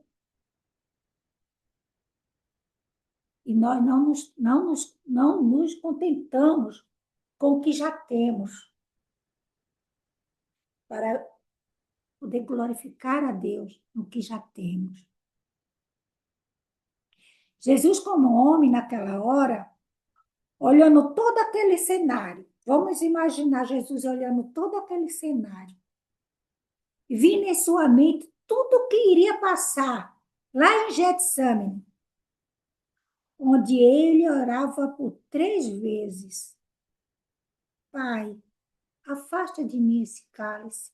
Speaker 3: E nós não nos contentamos com o que já temos para poder glorificar a Deus no que já temos. Jesus, como homem naquela hora, olhando todo aquele cenário, vamos imaginar Jesus olhando todo aquele cenário, e vindo em sua mente tudo o que iria passar lá em Getsemane, onde ele orava por 3 vezes. Pai, afasta de mim esse cálice.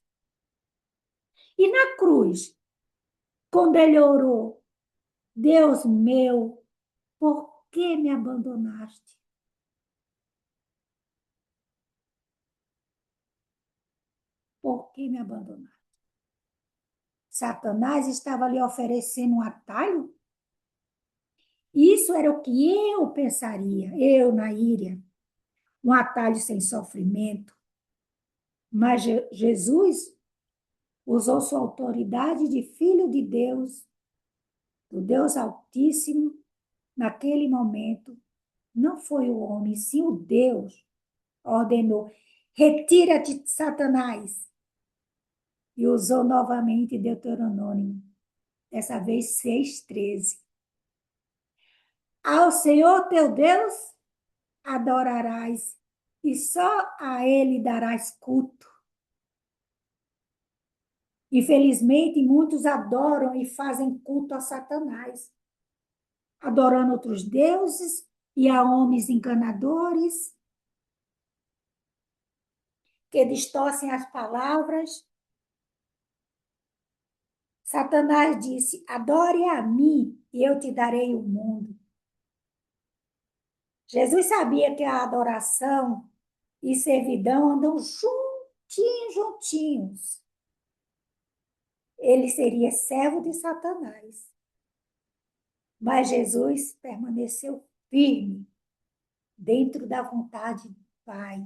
Speaker 3: E na cruz, quando ele orou, Deus meu, por que me abandonaste? Por que me abandonaste? Satanás estava lhe oferecendo um atalho? Isso era o que eu pensaria, eu, Naíria, um atalho sem sofrimento, Mas Jesus usou sua autoridade de filho de Deus, do Deus Altíssimo, naquele momento. Não foi o homem, sim o Deus ordenou: retira-te, Satanás. E usou novamente Deuteronômio, dessa vez 6:13. Ao Senhor teu Deus adorarás, e só a ele darás culto. Infelizmente, muitos adoram e fazem culto a Satanás, adorando outros deuses e a homens enganadores, que distorcem as palavras. Satanás disse: adore a mim e eu te darei o mundo. Jesus sabia que a adoração e servidão andam juntinhos, juntinhos. Ele seria servo de Satanás. Mas Jesus permaneceu firme dentro da vontade do Pai,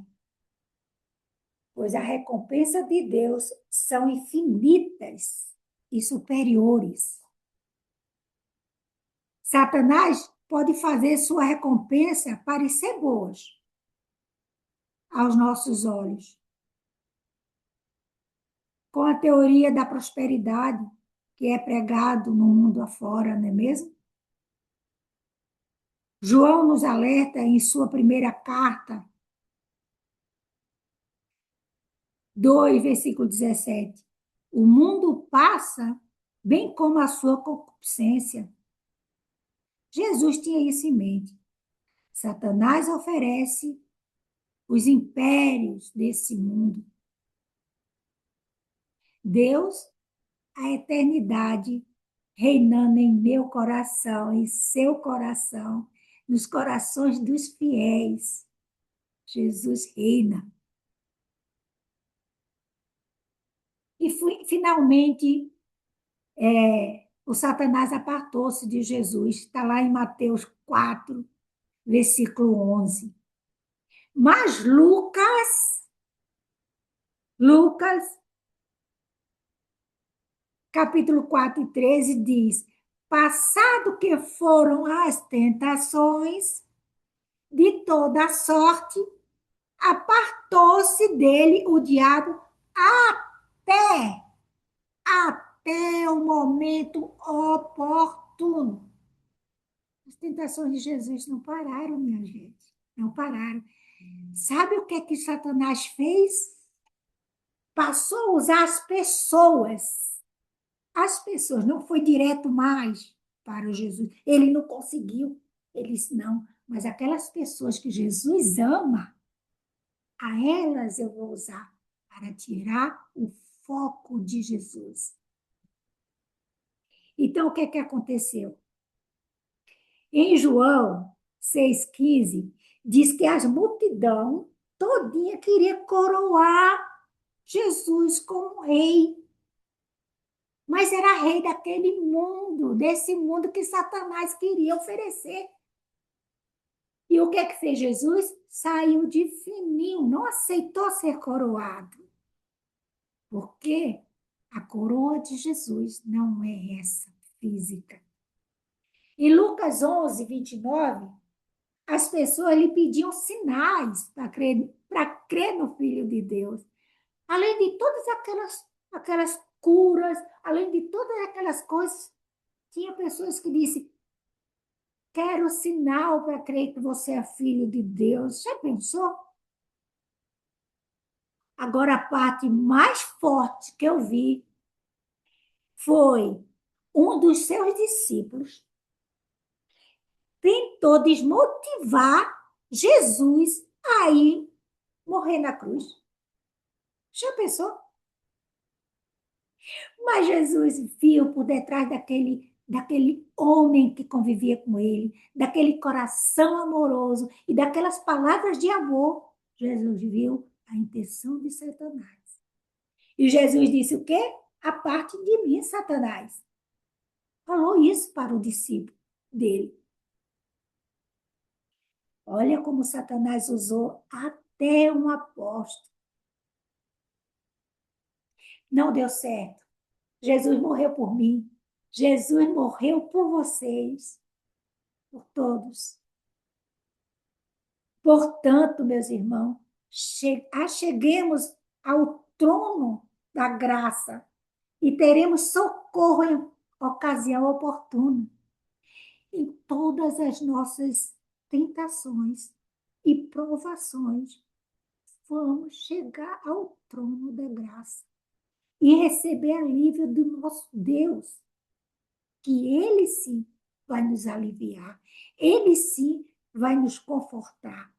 Speaker 3: pois a recompensa de Deus são infinitas e superiores. Satanás pode fazer sua recompensa parecer boas aos nossos olhos, com a teoria da prosperidade que é pregado no mundo afora, não é mesmo? João nos alerta em sua primeira carta, 2, versículo 17. O mundo passa, bem como a sua concupiscência. Jesus tinha isso em mente. Satanás oferece os impérios desse mundo. Deus, a eternidade, reinando em meu coração, em seu coração, nos corações dos fiéis. Jesus reina. E finalmente, o Satanás apartou-se de Jesus. Está lá em Mateus 4, versículo 11. Mas Lucas, capítulo 4 e 13, diz: passado que foram as tentações de toda sorte, apartou-se dele o diabo até o momento oportuno. As tentações de Jesus não pararam, minha gente. Não pararam. Sabe o que Satanás fez? Passou a usar as pessoas. As pessoas, não foi direto mais para o Jesus. Ele não conseguiu. Ele disse, não, mas aquelas pessoas que Jesus ama, a elas eu vou usar para tirar o foco de Jesus. Então, o que aconteceu? Em João 6,15, diz que a multidão todinha queria coroar Jesus como rei. Mas era rei daquele mundo, desse mundo que Satanás queria oferecer. E o que é que fez Jesus? Saiu de fininho, não aceitou ser coroado. Porque a coroa de Jesus não é essa física. Em Lucas 11, 29, as pessoas lhe pediam sinais para crer no Filho de Deus. Além de todas aquelas curas, além de todas aquelas coisas, tinha pessoas que disseram, quero sinal para crer que você é filho de Deus. Já pensou? Agora, a parte mais forte que eu vi foi um dos seus discípulos tentou desmotivar Jesus a ir morrer na cruz. Já pensou? Mas Jesus viu por detrás daquele homem que convivia com ele, daquele coração amoroso e daquelas palavras de amor. Jesus viu a intenção de Satanás. E Jesus disse o quê? A parte de mim, Satanás. Falou isso para o discípulo dele. Olha como Satanás usou até um apóstolo. não deu certo. Jesus morreu por mim. Jesus morreu por vocês, por todos. Portanto, meus irmãos, acheguemos ao trono da graça e teremos socorro em ocasião oportuna em todas as nossas tentações e provações. Vamos chegar ao trono da graça e receber alívio do nosso Deus, que Ele sim vai nos aliviar, Ele sim vai nos confortar.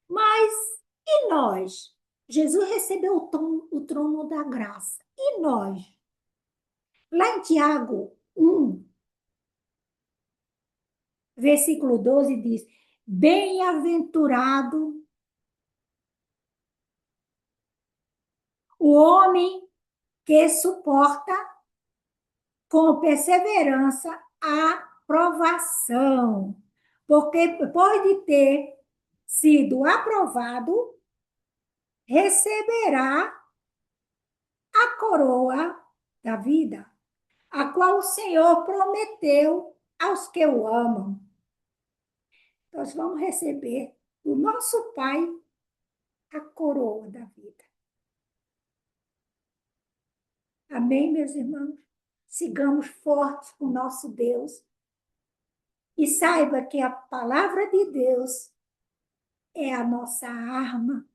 Speaker 3: Mas e nós? Jesus recebeu o trono da graça. E nós? Lá em Tiago 1, versículo 12 diz: bem-aventurado o homem que suporta com perseverança a provação, porque depois de ter sido aprovado, receberá a coroa da vida, a qual o Senhor prometeu aos que o amam. Nós vamos receber do nosso Pai a coroa da vida. Amém, meus irmãos? Sigamos fortes com o nosso Deus e saiba que a palavra de Deus é a nossa arma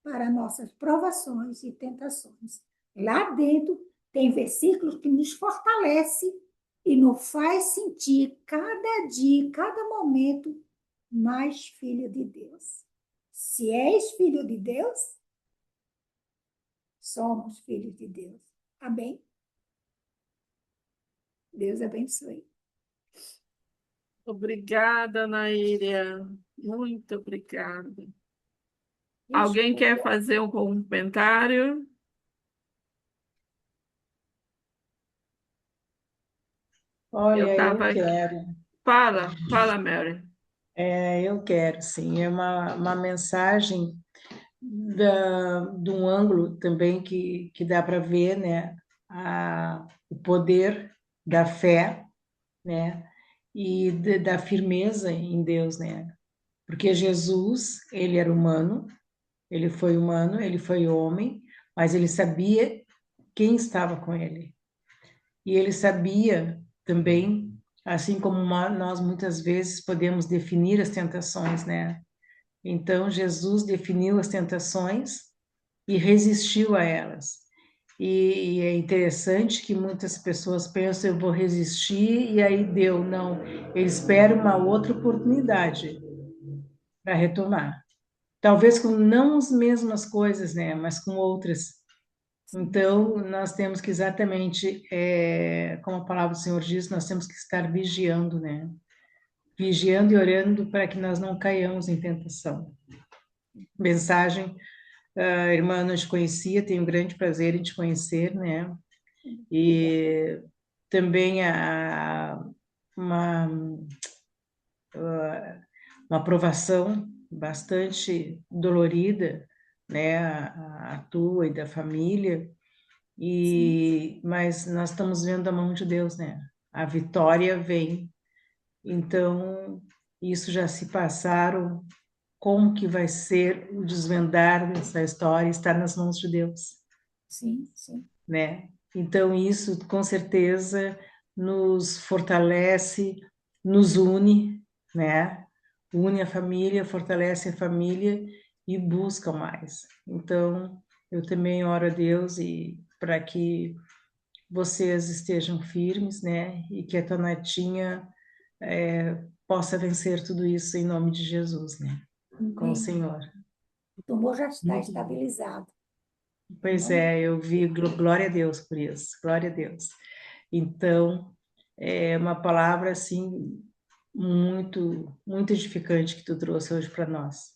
Speaker 3: para nossas provações e tentações. Lá dentro tem versículos que nos fortalecem e nos faz sentir cada dia, cada momento, mais filho de Deus. Se és filho de Deus, somos filhos de Deus. Amém? Deus abençoe.
Speaker 1: Obrigada, Naíria. Muito obrigada. Alguém quer fazer um comentário? Eu
Speaker 2: Olha, eu
Speaker 1: estava aqui.
Speaker 2: quero.
Speaker 1: Fala, Mary.
Speaker 2: Eu quero, sim. É uma mensagem de um ângulo também que dá para ver, né, o poder da fé, né, e da firmeza em Deus, né? Porque Jesus, ele era humano, ele foi homem, mas ele sabia quem estava com ele. E ele sabia também, assim como nós muitas vezes podemos definir as tentações, né? Então, Jesus definiu as tentações e resistiu a elas. E é interessante que muitas pessoas pensam, eu vou resistir e aí deu. Não, ele espera uma outra oportunidade para retomar. Talvez com não as mesmas coisas, né, mas com outras. Então, nós temos que exatamente, como a palavra do Senhor diz, nós temos que estar vigiando, né? Vigiando e orando para que nós não caiamos em tentação. Mensagem, irmã, não te conhecia, tenho um grande prazer em te conhecer, né? E também uma, uma aprovação bastante dolorida, né? A tua e da família, mas nós estamos vendo a mão de Deus, né? A vitória vem. Então, isso já se passaram. Como que vai ser o desvendar dessa história? Está nas mãos de Deus.
Speaker 3: Sim, sim.
Speaker 2: Né? Então, isso com certeza nos fortalece, nos une, né? Une a família, fortalece a família e busca mais. Então, eu também oro a Deus e para que vocês estejam firmes, né? E que a tua netinha possa vencer tudo isso em nome de Jesus, né? Com o
Speaker 3: Amém.
Speaker 2: Senhor.
Speaker 3: O tumor já está
Speaker 2: Muito bom.
Speaker 3: estabilizado.
Speaker 2: Pois é, eu vi, glória a Deus por isso, glória a Deus. Então, é uma palavra assim muito, muito edificante que tu trouxe hoje para nós.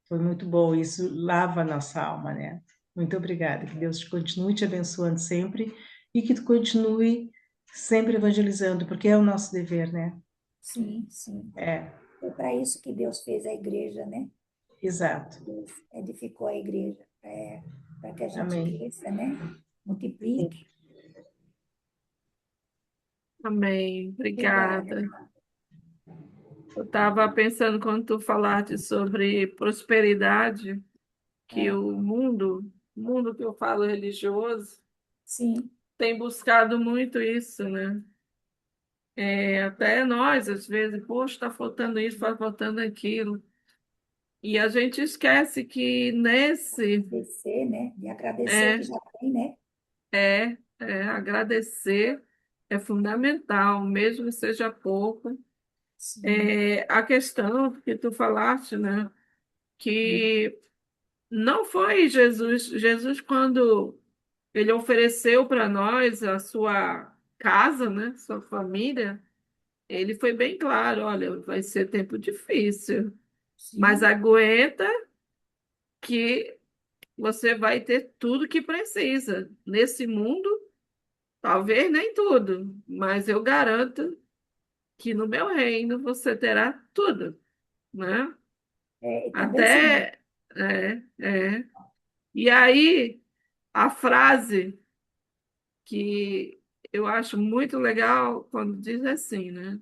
Speaker 2: Foi muito bom, isso lava a nossa alma, né? Muito obrigada, que Deus te continue te abençoando sempre e que tu continue sempre evangelizando, porque é o nosso dever, né?
Speaker 3: Sim, sim.
Speaker 2: É,
Speaker 3: Foi para isso que Deus fez a igreja, né?
Speaker 2: exato.
Speaker 3: Deus edificou a igreja. para que a gente
Speaker 2: Amém.
Speaker 3: cresça, né? Multiplique.
Speaker 1: Amém.
Speaker 3: Obrigada.
Speaker 1: Obrigada. Eu estava pensando quando tu falaste sobre prosperidade, que
Speaker 3: Ah,
Speaker 1: o mundo que eu falo religioso,
Speaker 3: sim,
Speaker 1: tem buscado muito isso, né? Até nós, às vezes, poxa, está faltando isso, está faltando aquilo. E a gente esquece que nesse
Speaker 3: agradecer, né? De agradecer o que
Speaker 1: é,
Speaker 3: já tem, né?
Speaker 1: agradecer é fundamental, mesmo que seja pouco.
Speaker 3: Sim,
Speaker 1: A questão que tu falaste, né? Que não foi Jesus, quando ele ofereceu para nós a sua casa, né? Sua família, ele foi bem claro: olha, vai ser tempo difícil, mas
Speaker 3: sim,
Speaker 1: aguenta que você vai ter tudo que precisa. Nesse mundo, talvez nem tudo, mas eu garanto que no meu reino você terá tudo, né?
Speaker 3: e também sim,
Speaker 1: Até, é. E aí, a frase que eu acho muito legal quando diz assim, né?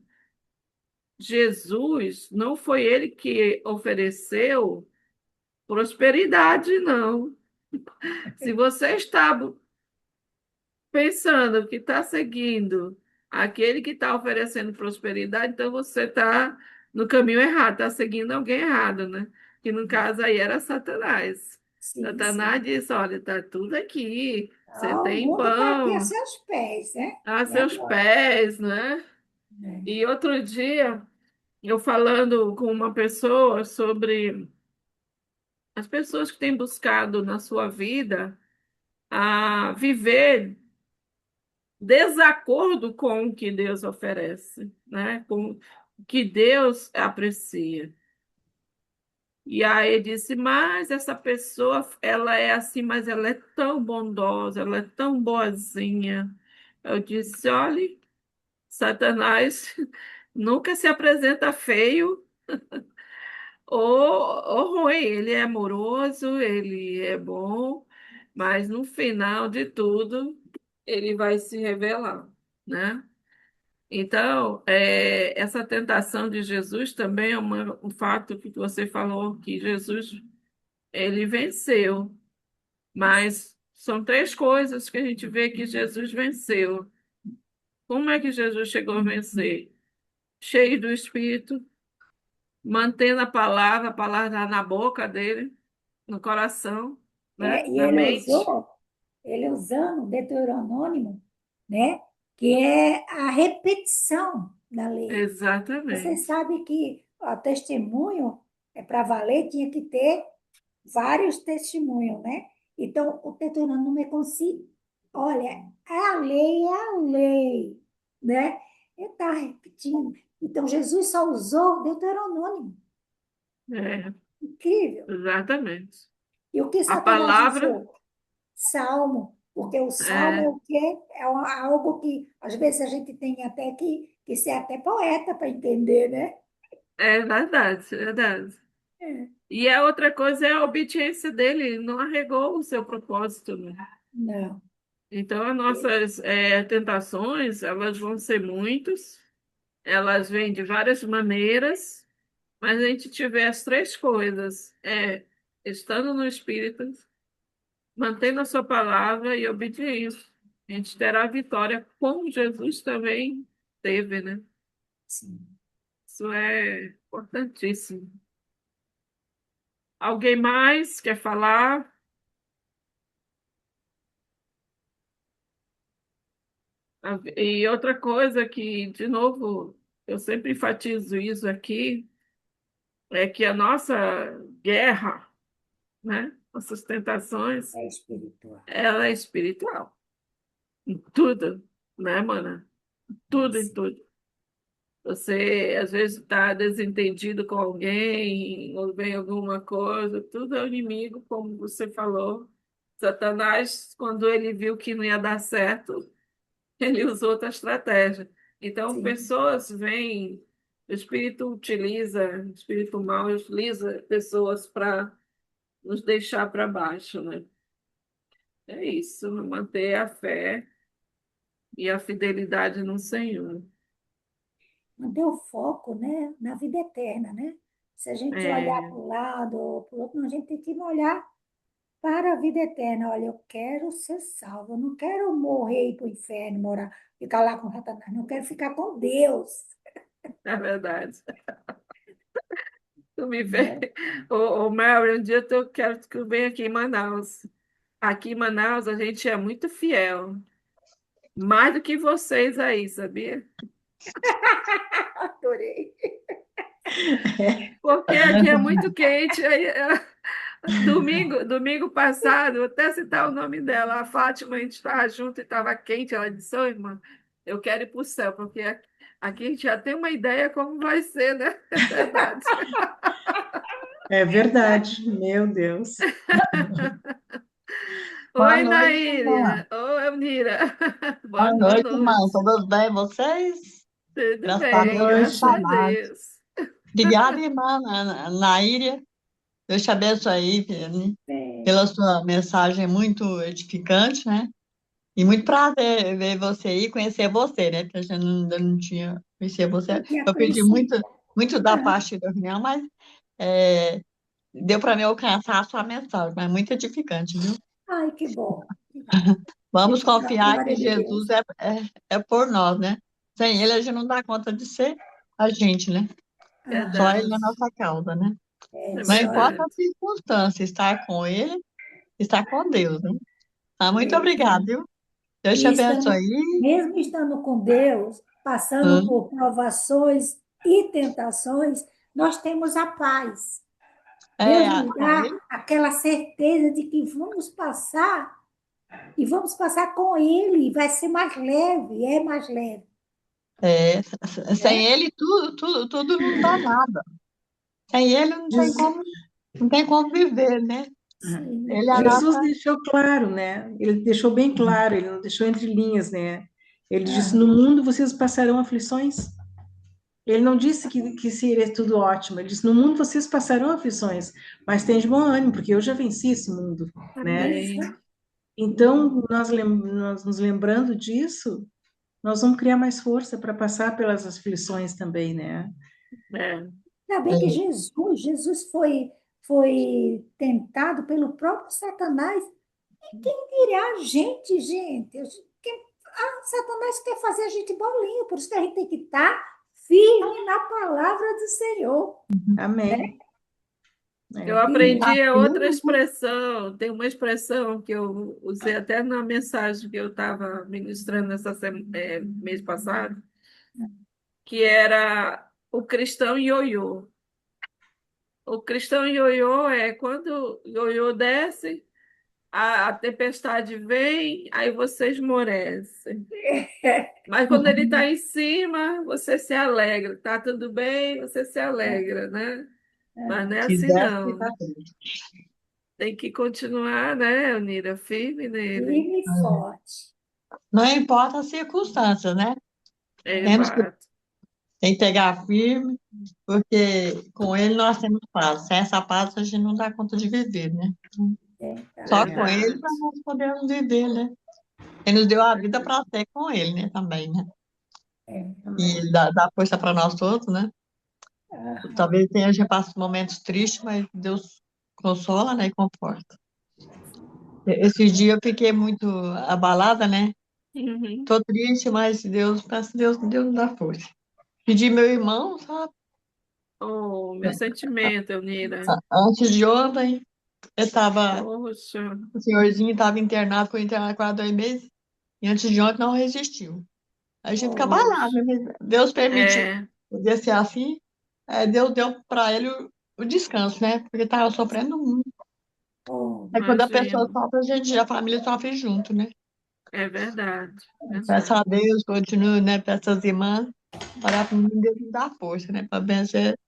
Speaker 1: Jesus não foi ele que ofereceu prosperidade, não. Se você está pensando que está seguindo aquele que está oferecendo prosperidade, então você está no caminho errado, está seguindo alguém errado, né? Que no caso aí era Satanás.
Speaker 3: sim,
Speaker 1: Satanás
Speaker 3: sim.
Speaker 1: disse: olha, está tudo aqui, você
Speaker 3: Ah, o
Speaker 1: tem
Speaker 3: mundo está aqui a
Speaker 1: pão
Speaker 3: seus pés, né?
Speaker 1: a
Speaker 3: E
Speaker 1: seus
Speaker 3: agora?
Speaker 1: pés, né?
Speaker 3: É,
Speaker 1: E outro dia, eu falando com uma pessoa sobre as pessoas que têm buscado na sua vida a viver desacordo com o que Deus oferece, né? Com o que Deus aprecia. E aí ele disse: mas essa pessoa, ela é assim, mas ela é tão bondosa, ela é tão boazinha. Eu disse: olhe, Satanás nunca se apresenta feio ou ruim. Ele é amoroso, ele é bom, mas no final de tudo, ele vai se revelar, né? Então, essa tentação de Jesus também é um fato que você falou, que Jesus, ele venceu, mas são três coisas que a gente vê que Jesus venceu. Como é que Jesus chegou a vencer? Cheio do Espírito, mantendo a palavra na boca dele, no coração, né?
Speaker 3: e
Speaker 1: Na mente.
Speaker 3: ele usando o Deuteronômio, né? Que é a repetição da lei. Você
Speaker 1: Exatamente.
Speaker 3: sabe que o testemunho, para valer, tinha que ter vários testemunhos, né? Então, o Deuteronômio é como se, olha, é a lei, né? Ele está repetindo. Então, Jesus só usou o Deuteronômio.
Speaker 1: É,
Speaker 3: Incrível.
Speaker 1: exatamente.
Speaker 3: E o que
Speaker 1: A
Speaker 3: Satanás
Speaker 1: palavra
Speaker 3: usou? Salmo, porque o salmo é
Speaker 1: é,
Speaker 3: o quê? Algo que às vezes a gente tem até que ser até poeta para entender, né?
Speaker 1: é verdade, é verdade.
Speaker 3: É.
Speaker 1: E a outra coisa é a obediência dele, ele não arregou o seu propósito, né?
Speaker 3: Não.
Speaker 1: Então, as nossas tentações, elas vão ser muitas, elas vêm de várias maneiras, mas a gente tiver as três coisas, estando no Espírito, mantendo a sua palavra e obediência. A gente terá vitória, como Jesus também teve, né?
Speaker 3: Sim.
Speaker 1: Isso é importantíssimo. Alguém mais quer falar? E outra coisa que, de novo, eu sempre enfatizo isso aqui, é que a nossa guerra, né? Nossas tentações,
Speaker 3: É espiritual.
Speaker 1: ela é espiritual. Em tudo, né, mana? Tudo, em
Speaker 3: Sim.
Speaker 1: tudo. Você, às vezes, está desentendido com alguém, ou vem alguma coisa, tudo é o inimigo, como você falou. Satanás, quando ele viu que não ia dar certo, ele usou outra estratégia. Então,
Speaker 3: Sim.
Speaker 1: pessoas vêm, o espírito utiliza, o espírito mal utiliza pessoas para nos deixar para baixo, né? É isso, manter a fé e a fidelidade no Senhor.
Speaker 3: Manter o foco, né, na vida eterna, né? Se a gente olhar
Speaker 1: É,
Speaker 3: para um lado ou para o outro, não, a gente tem que olhar para a vida eterna. Olha, eu quero ser salvo, eu não quero morrer e ir para o inferno, morar, ficar lá com Satanás, não eu quero ficar com Deus,
Speaker 1: é verdade. Tu me vê.
Speaker 3: né?
Speaker 1: Ô, Mary, um dia eu quero que eu venha aqui em Manaus. Aqui em Manaus a gente é muito fiel. Mais do que vocês aí, sabia?
Speaker 3: Adorei.
Speaker 1: Porque aqui é muito quente. Aí, domingo passado, vou até citar o nome dela, a Fátima, a gente estava junto e estava quente. Ela disse: Ô, irmã, eu quero ir para o céu, porque aqui a gente já tem uma ideia como vai ser, né? É verdade.
Speaker 2: É verdade, meu Deus.
Speaker 4: Boa
Speaker 1: Oi,
Speaker 4: noite, irmã.
Speaker 1: Naíra. Oi, Elmira. Boa
Speaker 4: Boa noite, irmã.
Speaker 1: noite.
Speaker 4: Tudo bem, vocês?
Speaker 1: Tudo
Speaker 4: Graças a
Speaker 2: Boa
Speaker 1: bem,
Speaker 4: Deus, Deus
Speaker 1: graças
Speaker 2: noite.
Speaker 1: a
Speaker 4: está mais.
Speaker 1: Deus.
Speaker 4: Obrigada, irmã Naíria. Deus te abençoe aí
Speaker 3: É,
Speaker 4: pela sua mensagem muito edificante, né? E muito prazer ver você aí, conhecer você, né? Porque a gente ainda não tinha conhecido você.
Speaker 3: não tinha
Speaker 4: Eu perdi
Speaker 3: conhecido.
Speaker 4: muito da
Speaker 3: Ah,
Speaker 4: parte da reunião, mas é, deu para me alcançar a sua mensagem, mas muito edificante, viu?
Speaker 3: ai, que bom. Que bom.
Speaker 4: Vamos
Speaker 3: Para a
Speaker 4: confiar que
Speaker 3: glória de
Speaker 4: Jesus
Speaker 3: Deus.
Speaker 4: é por nós, né? Sem Ele, a gente não dá conta de ser a gente, né? Só
Speaker 3: Aham,
Speaker 4: Ele é a
Speaker 1: Verdade,
Speaker 4: nossa causa, né?
Speaker 1: é
Speaker 4: Não
Speaker 3: só
Speaker 4: importa
Speaker 3: ele.
Speaker 4: a
Speaker 1: verdade.
Speaker 4: circunstância, estar com Ele, estar com Deus, né? Ah, muito
Speaker 3: É,
Speaker 4: obrigada, viu? Deus te
Speaker 3: e
Speaker 4: abençoe.
Speaker 3: mesmo estando com Deus, passando
Speaker 4: Hum,
Speaker 3: por provações e tentações, nós temos a paz. Deus nos
Speaker 4: com
Speaker 3: dá
Speaker 4: Ele,
Speaker 3: aquela certeza de que vamos passar e vamos passar com Ele, vai ser mais leve, é mais leve,
Speaker 4: é, sem
Speaker 3: né?
Speaker 4: Ele, tudo não dá nada. Sem Ele
Speaker 2: Diz-
Speaker 4: não tem como viver, né?
Speaker 3: Sim,
Speaker 4: Ele é a
Speaker 2: Jesus
Speaker 4: nossa.
Speaker 2: deixou claro, né? Ele deixou bem claro, ele não deixou entre linhas, né? Ele disse:
Speaker 3: ah,
Speaker 2: No mundo vocês passarão aflições. Ele não disse que seria tudo ótimo. Ele disse: No mundo vocês passarão aflições, mas tem de bom ânimo, porque eu já venci esse mundo, né?
Speaker 3: isso.
Speaker 1: Amém.
Speaker 2: Então, nós nos lembrando disso, nós vamos criar mais força para passar pelas aflições também, né?
Speaker 1: É,
Speaker 3: Ainda bem que Jesus foi tentado pelo próprio Satanás. E quem dirá a gente, gente? Satanás quer fazer a gente bolinho, por isso que a gente tem que estar firme na palavra do Senhor, né?
Speaker 2: Amém.
Speaker 1: eu
Speaker 2: É.
Speaker 3: Firme.
Speaker 1: aprendi a outra expressão. Tem uma expressão que eu usei até na mensagem que eu estava ministrando mês passado, que era o cristão ioiô. O cristão ioiô é quando o ioiô desce, a tempestade vem, aí você esmorece. Mas quando ele está em cima, você se alegra. Tá tudo bem, você se alegra, né? Mas não é
Speaker 4: Se
Speaker 1: assim,
Speaker 4: desse para
Speaker 1: não. Tem que continuar, né, Unira? Firme nele.
Speaker 3: Firme e forte.
Speaker 4: Não importa as circunstâncias, né? Temos que,
Speaker 1: Exato.
Speaker 4: tem que pegar firme, porque com ele nós temos paz. Sem essa paz a gente não dá conta de viver, né?
Speaker 3: É, tá
Speaker 4: Só
Speaker 3: bem.
Speaker 4: com ele
Speaker 1: Verdade.
Speaker 4: nós podemos viver, né? Ele nos deu a vida para ter com ele, né? Também, né?
Speaker 3: É.
Speaker 4: E
Speaker 2: Amém.
Speaker 4: ele dá força para nós todos, né?
Speaker 3: Aham.
Speaker 4: Talvez tenha gente passe momentos tristes, mas Deus consola, né? E conforta. Esse dia eu fiquei muito abalada, né?
Speaker 1: Uhum.
Speaker 4: Tô triste, mas Deus, peço a Deus nos dá força. Pedi meu irmão, sabe?
Speaker 1: Oh, meu sentimento, Unira.
Speaker 4: Antes de ontem, eu estava,
Speaker 1: Poxa,
Speaker 4: o senhorzinho estava internado, foi internado quase 2 meses, e antes de ontem não resistiu. A gente fica abalado,
Speaker 1: poxa.
Speaker 4: né? Mas Deus permitiu
Speaker 1: É,
Speaker 4: poder ser assim, Deus deu para ele o descanso, né? Porque estava sofrendo muito.
Speaker 3: Oh,
Speaker 4: Aí quando a pessoa
Speaker 1: imagino.
Speaker 4: sofre, a família sofre junto, né?
Speaker 1: É verdade,
Speaker 4: Peço a
Speaker 1: verdade.
Speaker 4: Deus, continuo, né? Peço às irmãs, orar para mim, Deus me dá força, né? Para vencer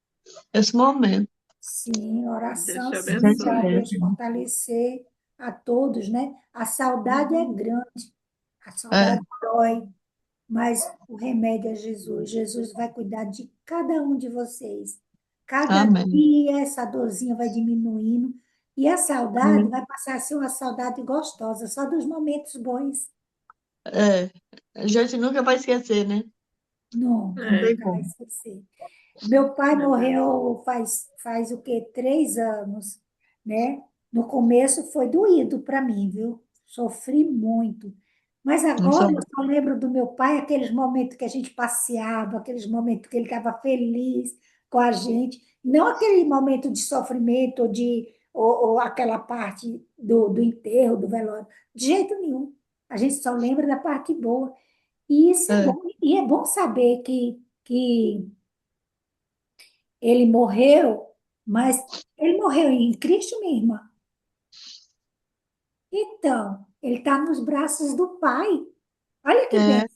Speaker 4: esse momento.
Speaker 3: sim,
Speaker 1: Deus
Speaker 3: oração,
Speaker 1: te
Speaker 3: sim,
Speaker 4: Gente,
Speaker 3: para
Speaker 1: abençoe.
Speaker 3: Deus fortalecer a todos, né? A saudade é grande, a
Speaker 4: é,
Speaker 3: saudade dói, mas o remédio é Jesus. Jesus vai cuidar de cada um de vocês. Cada
Speaker 4: amém.
Speaker 3: dia essa dorzinha vai diminuindo E a saudade
Speaker 4: Uhum.
Speaker 3: vai passar a ser uma saudade gostosa, só dos momentos bons.
Speaker 4: É, a gente nunca vai esquecer, né?
Speaker 3: Nunca,
Speaker 4: Não
Speaker 1: É,
Speaker 4: tem
Speaker 3: nunca vai
Speaker 4: como.
Speaker 3: esquecer. Meu pai
Speaker 1: verdade.
Speaker 3: morreu faz o quê? 3 anos, né? No começo foi doído para mim, viu? Sofri muito. Mas
Speaker 4: Não
Speaker 3: agora
Speaker 4: sou-
Speaker 3: eu só lembro do meu pai, aqueles momentos que a gente passeava, aqueles momentos que ele estava feliz com a gente. Não aquele momento de sofrimento ou aquela parte do enterro, do velório. De jeito nenhum. A gente só lembra da parte boa. E isso é
Speaker 4: É,
Speaker 3: bom. E é bom saber que ele morreu, mas ele morreu em Cristo, minha irmã. Então, ele está nos braços do Pai. Olha que bem.
Speaker 4: é,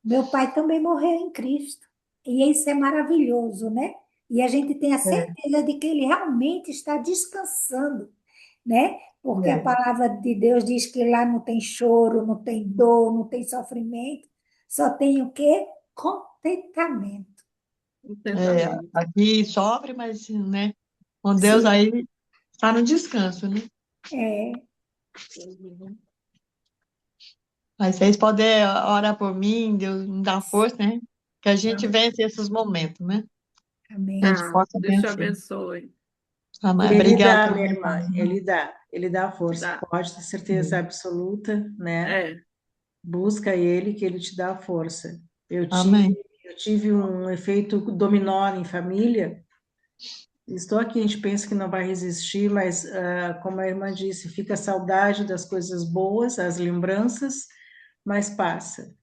Speaker 3: Meu pai também morreu em Cristo. E isso é maravilhoso, né? E a gente tem a
Speaker 4: é,
Speaker 3: certeza de que ele realmente está descansando, né? Porque a
Speaker 4: é.
Speaker 3: palavra de Deus diz que lá não tem choro, não tem dor, não tem sofrimento, só tem o quê? Contentamento.
Speaker 4: É,
Speaker 1: Contentamento.
Speaker 4: aqui sofre, mas, né? Com Deus
Speaker 3: Sim,
Speaker 4: aí está no descanso, né?
Speaker 3: é,
Speaker 1: Uhum.
Speaker 4: Mas vocês podem orar por mim, Deus me dá força, né? Que a gente
Speaker 3: vamos,
Speaker 4: vence esses momentos, né? Que a
Speaker 3: amém.
Speaker 4: gente
Speaker 1: Ah,
Speaker 4: possa
Speaker 1: Deus te
Speaker 4: vencer.
Speaker 1: abençoe.
Speaker 4: Amém.
Speaker 2: Ele
Speaker 4: Obrigada
Speaker 2: dá,
Speaker 4: pela
Speaker 2: minha irmã,
Speaker 4: mensagem.
Speaker 2: ele dá força,
Speaker 1: Dá.
Speaker 2: pode ter certeza absoluta, né?
Speaker 1: É.
Speaker 2: Busca ele que ele te dá a força. Eu tive,
Speaker 4: Amém.
Speaker 2: eu tive um efeito dominó em família. Estou aqui, a gente pensa que não vai resistir, mas como a irmã disse, fica a saudade das coisas boas, as lembranças, mas passa.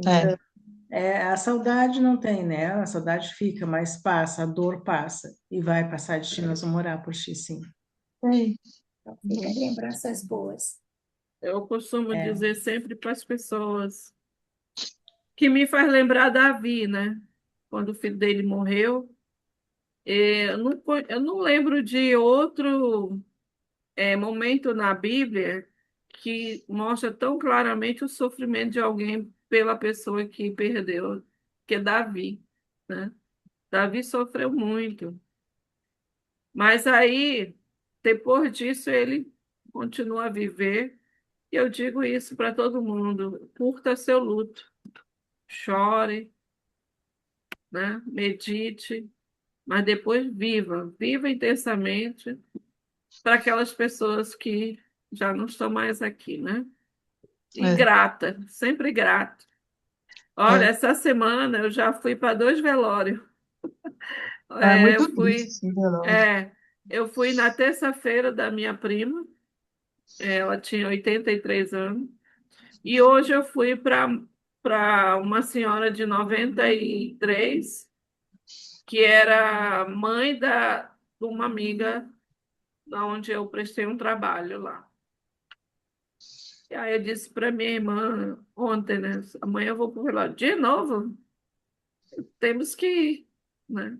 Speaker 4: É,
Speaker 2: Então, a saudade não tem, né? A saudade fica, mas passa, a dor passa e vai passar de ti, nós vamos orar por ti, sim.
Speaker 4: é,
Speaker 3: Então, fica lembranças boas.
Speaker 1: Eu costumo
Speaker 2: É,
Speaker 1: dizer sempre para as pessoas que me faz lembrar Davi, né? Quando o filho dele morreu. Eu não lembro de outro momento na Bíblia que mostra tão claramente o sofrimento de alguém pela pessoa que perdeu, que é Davi, né? Davi sofreu muito, mas aí, depois disso, ele continua a viver. E eu digo isso para todo mundo: curta seu luto, chore, né? Medite, mas depois viva, viva intensamente para aquelas pessoas que já não estão mais aqui, né? E
Speaker 4: é,
Speaker 1: grata, sempre grata. Olha,
Speaker 4: é.
Speaker 1: essa semana eu já fui para 2 velórios.
Speaker 4: É
Speaker 1: Eu
Speaker 4: muito triste,
Speaker 1: fui,
Speaker 4: sim, verdade.
Speaker 1: é, eu fui na terça-feira da minha prima, ela tinha 83 anos, e hoje eu fui para uma senhora de 93 que era mãe de uma amiga da onde eu prestei um trabalho lá. E aí eu disse para minha irmã ontem, né? Amanhã eu vou para o velório. De novo, temos que ir, né?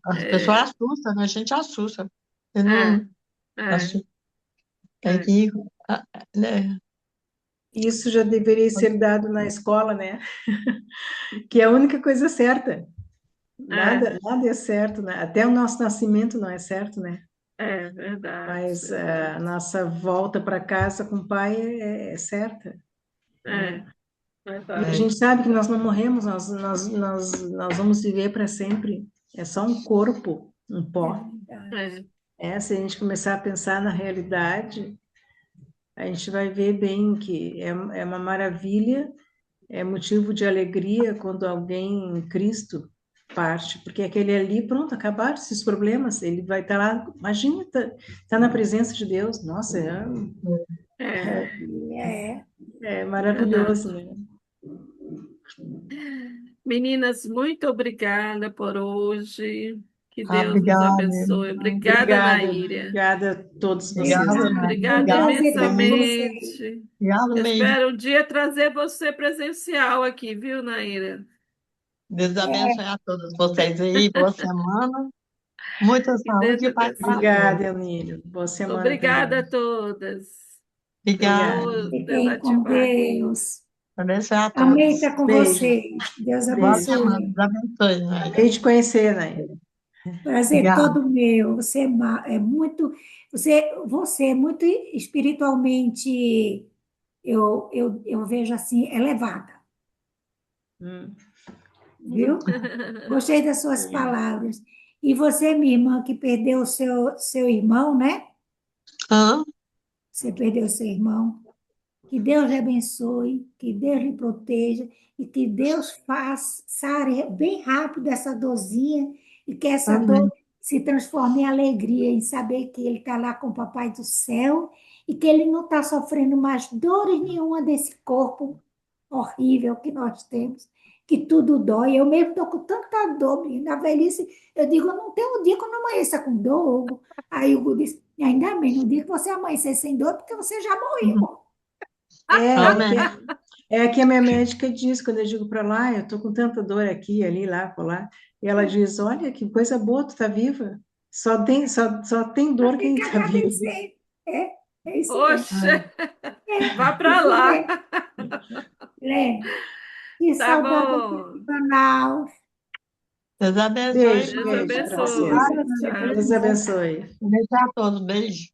Speaker 4: As pessoas
Speaker 1: É,
Speaker 4: assustam, né? A gente assusta. Eu
Speaker 1: é,
Speaker 4: não
Speaker 1: é,
Speaker 4: assusto. Tem que
Speaker 1: é,
Speaker 4: ir, né?
Speaker 2: isso já deveria ser dado na escola, né? Que é a única coisa certa.
Speaker 1: é,
Speaker 2: Nada é certo, né? Até o nosso nascimento não é certo, né?
Speaker 1: verdade,
Speaker 2: Mas a
Speaker 1: verdade.
Speaker 2: nossa volta para casa com o pai é certa,
Speaker 1: É,
Speaker 2: né? E a
Speaker 1: verdade.
Speaker 2: gente sabe que nós não morremos, nós vamos viver para sempre. É só um corpo, um
Speaker 3: É
Speaker 2: pó.
Speaker 3: verdade.
Speaker 1: É,
Speaker 2: Se a gente começar a pensar na realidade, a gente vai ver bem que é uma maravilha, é motivo de alegria quando alguém em Cristo parte, porque aquele ali, pronto, acabaram esses problemas, ele vai estar lá, imagina, tá na presença de Deus, nossa,
Speaker 1: é,
Speaker 3: É,
Speaker 2: é
Speaker 1: verdade.
Speaker 2: maravilhoso, né?
Speaker 1: Meninas, muito obrigada por hoje. Que
Speaker 4: Ah,
Speaker 1: Deus nos
Speaker 4: obrigada,
Speaker 1: abençoe. Obrigada,
Speaker 2: Obrigada,
Speaker 1: Naíra.
Speaker 2: obrigada a todos vocês.
Speaker 4: obrigada,
Speaker 3: obrigada.
Speaker 4: Nani.
Speaker 3: Foi um
Speaker 1: Obrigada
Speaker 4: Obrigada,
Speaker 3: prazer estar com
Speaker 4: Meire.
Speaker 3: você.
Speaker 1: imensamente.
Speaker 4: Obrigada,
Speaker 1: Eu
Speaker 4: Meire.
Speaker 1: espero um dia trazer você presencial aqui, viu, Naíra?
Speaker 4: Deus
Speaker 3: É,
Speaker 4: abençoe a todos vocês aí. Boa semana. Muita
Speaker 1: Que Deus
Speaker 4: saúde e paz para
Speaker 1: abençoe.
Speaker 4: todos.
Speaker 2: Obrigada, Elnírio. Boa semana
Speaker 1: Obrigada a
Speaker 2: também.
Speaker 1: todas. Eu
Speaker 4: Obrigada.
Speaker 2: Obrigada.
Speaker 1: vou
Speaker 3: fiquem com
Speaker 1: desativar aqui.
Speaker 3: Deus.
Speaker 4: Abençoe a
Speaker 3: Amém
Speaker 4: todos.
Speaker 3: estar com
Speaker 2: Beijo,
Speaker 3: vocês. Deus
Speaker 4: Boa
Speaker 2: beijo.
Speaker 4: semana.
Speaker 3: abençoe.
Speaker 4: Deus abençoe, Nair.
Speaker 2: Acabei de conhecer, né?
Speaker 3: Prazer
Speaker 4: Obrigada.
Speaker 3: todo meu. Você é muito, você é muito espiritualmente, eu vejo assim, elevada,
Speaker 2: Hum,
Speaker 3: viu? Gostei das suas
Speaker 2: sim.
Speaker 3: palavras. E você, minha irmã, que perdeu o seu irmão, né?
Speaker 4: Hã?
Speaker 3: Você perdeu seu irmão. Que Deus lhe abençoe, que Deus lhe proteja e que Deus faça sare bem rápido essa dorzinha e que essa dor
Speaker 4: Amém.
Speaker 3: se transforme em alegria, em saber que ele está lá com o Papai do céu e que ele não está sofrendo mais dores nenhuma desse corpo horrível que nós temos, que tudo dói. Eu mesmo estou com tanta dor, menina. Na velhice, eu digo, não tem um dia que eu não amanheça com dor, Hugo. Aí o Hugo disse, ainda bem, no dia que você amanhecer sem dor, porque você já
Speaker 4: Uhum.
Speaker 3: morreu.
Speaker 4: Amém.
Speaker 2: É que a minha médica diz, quando eu digo para lá, eu tô com tanta dor aqui, ali, lá, colar, e ela diz, olha, que coisa boa, tu tá viva. Só tem
Speaker 3: Só
Speaker 2: dor
Speaker 3: tem
Speaker 2: quem
Speaker 3: que
Speaker 2: tá vivo.
Speaker 3: agradecer. É isso mesmo.
Speaker 1: Oxe, vá
Speaker 3: E
Speaker 1: para
Speaker 3: tu
Speaker 1: lá.
Speaker 3: vê, Lene, que
Speaker 1: Tá
Speaker 3: saudade aqui
Speaker 1: bom.
Speaker 3: de Manaus.
Speaker 4: Deus abençoe.
Speaker 2: Beijo,
Speaker 1: Deus
Speaker 2: beijo para
Speaker 4: Vou
Speaker 2: vocês.
Speaker 1: abençoe.
Speaker 4: embora, né? Depois
Speaker 1: Tchau.
Speaker 2: Deus abençoe.
Speaker 4: vou deixar todos. Beijo.